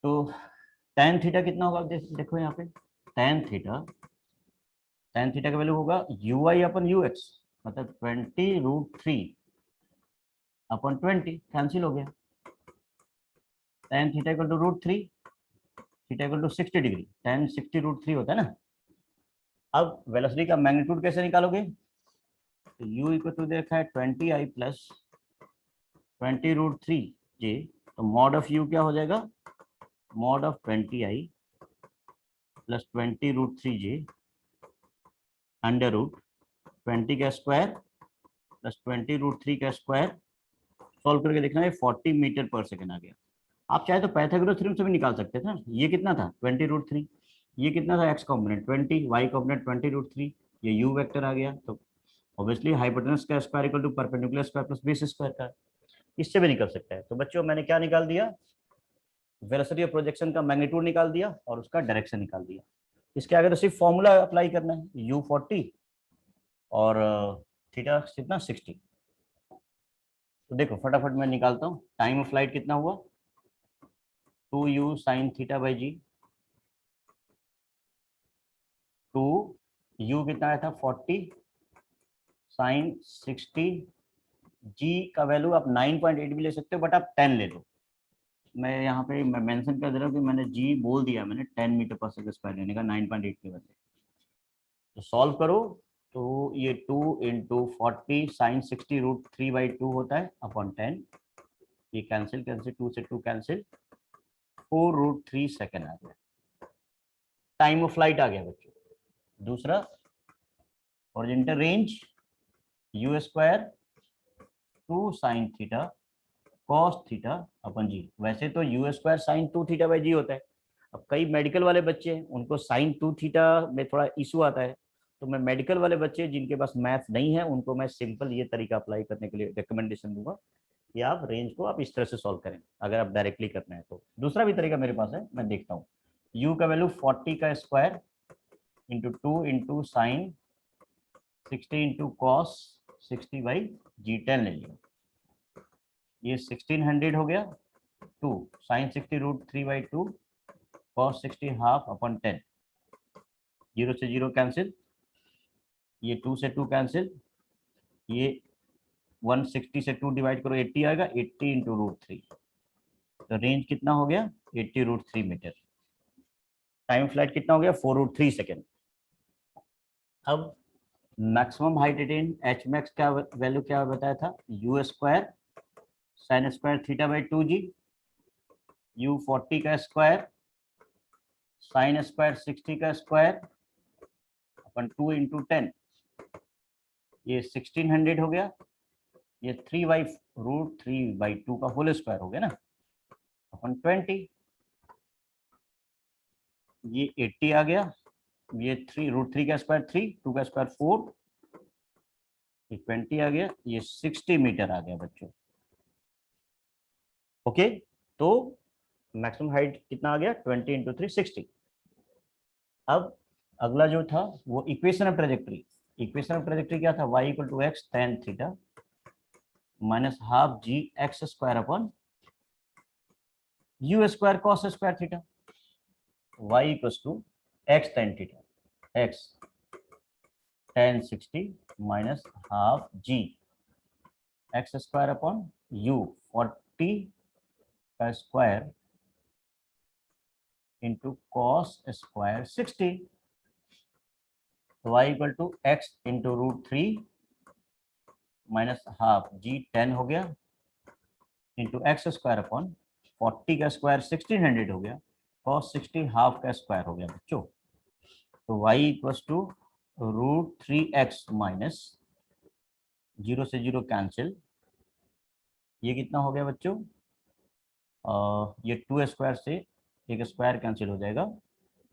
S1: तो tan थीटा कितना होगा, देखो यहाँ पे tan थीटा का वैल्यू होगा ui अपन ux, मतलब 20√3 अपन 20 कैंसिल हो गया। tan theta equal to √3, theta equal to 60 degree, tan 60√3 होता है ना। अब वेलोसिटी का मैग्नीट्यूड कैसे निकालोगे, तो u इक्वल टू देखा है 20i प्लस 20√3j। तो मॉड ऑफ u क्या हो जाएगा, mod of 20i plus 20√3j under root 20 का स्क्वायर प्लस 20√3 का स्क्वायर। सॉल्व करके देखना है 40 मीटर पर सेकेंड आ गया। आप चाहे तो पाइथागोरस थ्योरम से भी निकाल सकते थे। ये कितना था 20√3, ये कितना था x कॉम्पोनेंट 20, y कॉम्पोनेंट 20√3, ये u वेक्टर आ गया। तो ऑब्वियसली हाइपोटेनस का square equal to perpendicular square plus base square का, इससे भी निकल सकता है। तो बच्चों मैंने क्या निकाल दिया, वेलोसिटी ऑफ प्रोजेक्शन का मैग्नीट्यूड निकाल दिया और उसका डायरेक्शन निकाल दिया। इसके आगे तो सिर्फ फॉर्मूला अप्लाई करना है, u40 और थीटा कितना 60। तो देखो फटाफट मैं निकालता हूँ। टाइम ऑफ फ्लाइट कितना हुआ 2u sin theta by ji, 2u कितना आया था 40 sin 60, g का वैल्यू आप 9.8 भी ले सकते हो, बट आप 10 ले लो। मैं यहाँ पे मैं मेंशन कर दे रहा हूँ कि मैंने g बोल दिया, मैंने 10 मीटर पर सेकंड स्क्वायर लेने का 9.8 के बदले। तो सॉल्व करो तो ये 2 इंटू 40 साइन 60√3/2 होता है अपॉन 10, ये कैंसिल 2 से 2 कैंसिल, 4√3 सेकेंड आ गया। टाइम ऑफ फ्लाइट आ गया बच्चों। दूसरा horizontal range u square 2 sine theta cos theta upon g. वैसे तो u square sine 2 theta by g होता है। अब कई मेडिकल वाले बच्चे हैं उनको साइन 2 थीटा में थोड़ा इशू आता है, तो मैं मेडिकल वाले बच्चे जिनके पास मैथ नहीं है उनको मैं सिंपल ये तरीका अप्लाई करने के लिए रिकमेंडेशन दूंगा कि आप रेंज को आप इस तरह से सॉल्व करें अगर आप डायरेक्टली करना है तो। दूसरा भी तरीका मेरे पास है, मैं देखता हूँ। u का वैल्यू 40 का square into 2 into sine 60 into cos 60 by g 10 ले लिया, ये 1600 हो गया। 2 साइन 60√3/2 कॉस 60 हाफ अपॉन 10, 0 से 0 कैंसिल, ये 2 से 2 कैंसिल, ये 160 से 2 डिवाइड करो 80 आएगा, 80 इंटू √3। तो रेंज कितना हो गया 80√3 मीटर। टाइम फ्लाइट कितना हो गया 4√3 सेकेंड। अब maximum height attain H max का वैल्यू क्या बताया था, you square sine square theta by 2g, you 40 का स्क्वायर साइन स्क्वायर 60 का स्क्वायर अपन 2 इंटू 10, ये 1600 हो गया, ये 3/√3/2 का होल स्क्वायर हो गया ना, अपन 20, ये 80 आ गया, ये 3√3 का स्क्वायर 3, 2 का स्क्वायर 4, ये 20 आ गया, ये 60 मीटर आ गया बच्चों। ओके, तो मैक्सिमम हाइट कितना आ गया 20 इंटू 3 60। अब अगला जो था वो equation of trajectory. Equation of trajectory क्या था, y equal to x tan theta minus half g x square upon u square cos square theta, y equal to x tan theta, x tan 60 minus half g x square upon u 40 का square into cos square 60, तो y equal to x into √3 minus half g 10 हो गया into x square upon 40 का square 1600 हो गया, cos 60 half का square हो गया बच्चों। तो y equal to √3x minus 0 से 0 कैंसिल, ये कितना हो गया बच्चों, ये 2 स्क्वायर से एक स्क्वायर कैंसिल हो जाएगा,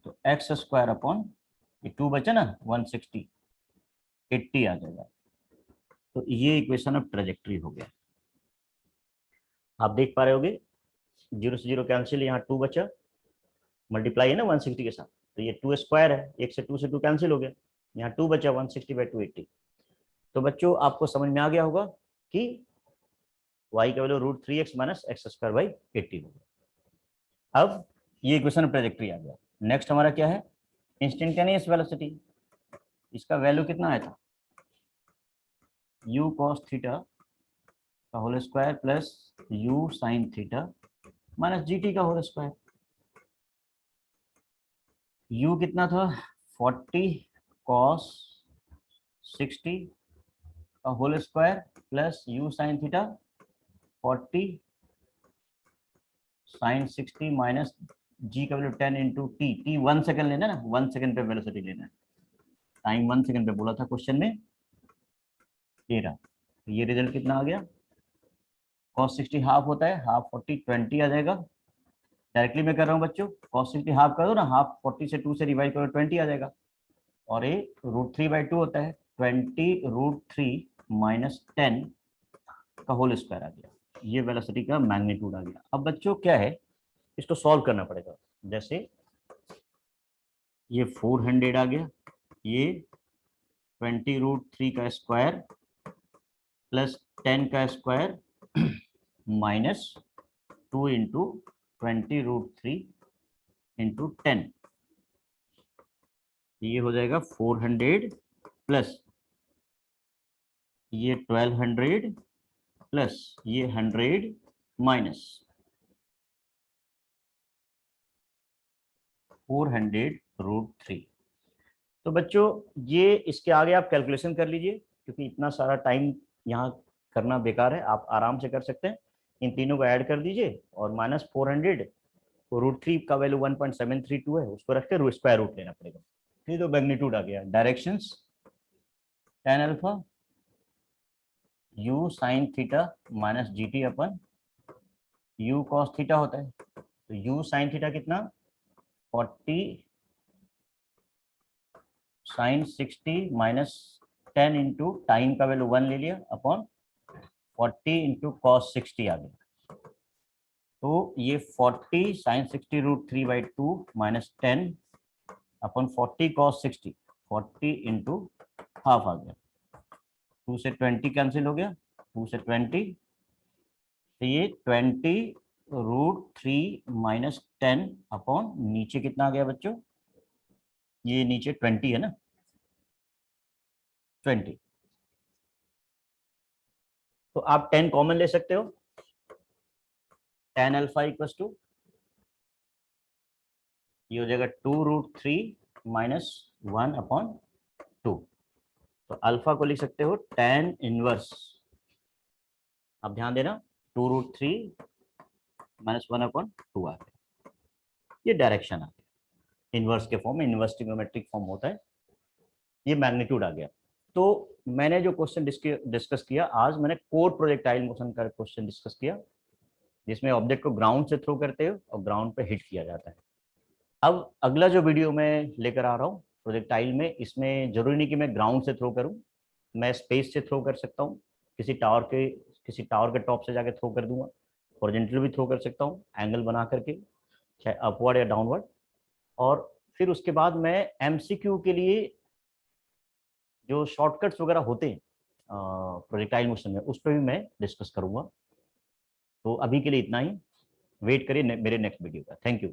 S1: तो एक्स स्क्वायर अपॉन ये 2 बचा ना 160 80 आ जाएगा। तो ये इक्वेशन ऑफ ट्रेजेक्टरी हो गया। आप देख पा रहे होगे 0 से 0 कैंसिल, यहाँ 2 बचा, मल्टीप्लाई है ना 160 के साथ, तो ये 2 स्क्वायर है, 1 से 2 से 2 कैंसिल हो गया, यहाँ 2 बचा 160/280। तो बच्चों आपको समझ में आ गया होगा कि y का value √3x minus x square by 80 होगा। अब ये इक्वेशन ऑफ ट्रेजेक्टरी आ गया। नेक्स्ट हमारा क्या है, इंस्टेंटेनियस वेलोसिटी। इसका वैल्यू कितना आया था, u cos थीटा का whole square plus u sin theta minus gt का होल स्क्वायर। u कितना था 40 cos 60 का whole square plus u sin theta 40 sin 60 minus g का वैल्यू 10 इंटू t 1 सेकंड लेना ना, 1 सेकंड पे वेलोसिटी लेना है, टाइम 1 सेकंड पे बोला था क्वेश्चन में, ये रहा। तो ये रिजल्ट कितना आ गया, cos 60 हाफ होता है, हाफ 40 20 आ जाएगा। डायरेक्टली मैं कर रहा हूँ बच्चों, cos 60 हाफ कर दो ना, हाफ 40 से 2 से डिवाइड करो 20 आ जाएगा, और ये √3/2 होता है, 20√3 माइनस 10 का होल स्क्वायर आ गया। ये वेलोसिटी का मैग्नीट्यूड आ गया। अब बच्चों क्या है, इसको सॉल्व करना पड़ेगा। जैसे ये 400 आ गया, ये 20√3 का स्क्वायर प्लस 10 का स्क्वायर माइनस 2 इंटू 20√3 इंटू 10, ये हो जाएगा 400 प्लस ये 1200 प्लस ये 100 माइनस 400√3। तो बच्चों ये इसके आगे आप कैलकुलेशन कर लीजिए, क्योंकि इतना सारा टाइम यहाँ करना बेकार है, आप आराम से कर सकते हैं। इन तीनों को ऐड कर दीजिए और माइनस 400 को √3 का वैल्यू 1.732 है, उसको रख के स्क्वायर रूट लेना पड़ेगा। फिर तो मैग्नीट्यूड आ गया, directions tan alpha u sin theta minus gt अपन u cos थीटा होता है, तो u sin थीटा कितना 40 sin 60 माइनस 10 इंटू टाइम का वैल्यू 1 ले लिया अपॉन 40 इंटू कॉस 60 आ गया। तो ये 40 sin 60 √3/2 minus 10 upon 40 cos 60, 40 into half आ गया, 2 से 20 कैंसिल हो गया, 2 से 20, तो ये 20√3 माइनस 10 अपॉन नीचे कितना आ गया बच्चों, ये नीचे 20 है ना, 20, तो आप 10 कॉमन ले सकते हो, tan अल्फा इक्वल टू ये हो जाएगा 2√3 माइनस 1/2। तो अल्फा को लिख सकते हो tan इनवर्स, अब ध्यान देना, 2√3 माइनस 1/2 आ गया। ये डायरेक्शन आ गया इनवर्स के फॉर्म में, इनवर्स ट्रिग्नोमेट्रिक फॉर्म होता है, ये मैग्नीट्यूड आ गया। तो मैंने जो क्वेश्चन डिस्कस किया आज, मैंने कोर प्रोजेक्टाइल मोशन का क्वेश्चन डिस्कस किया, जिसमें ऑब्जेक्ट को ग्राउंड से थ्रो करते हो और ग्राउंड पे हिट किया जाता है। अब अगला जो वीडियो मैं लेकर आ रहा हूँ प्रोजेक्टाइल में, इसमें जरूरी नहीं कि मैं ग्राउंड से थ्रो करूँ, मैं स्पेस से थ्रो कर सकता हूँ, किसी टावर के टॉप से जाके थ्रो कर दूंगा, हॉरिजॉन्टल भी थ्रो कर सकता हूँ एंगल बना करके, चाहे अपवर्ड या डाउनवर्ड। और फिर उसके बाद मैं एमसीक्यू के लिए जो शॉर्टकट्स वगैरह होते हैं प्रोजेक्टाइल मोशन में, उस पर भी मैं डिस्कस करूंगा। तो अभी के लिए इतना ही, वेट करिए मेरे नेक्स्ट वीडियो का। Thank you.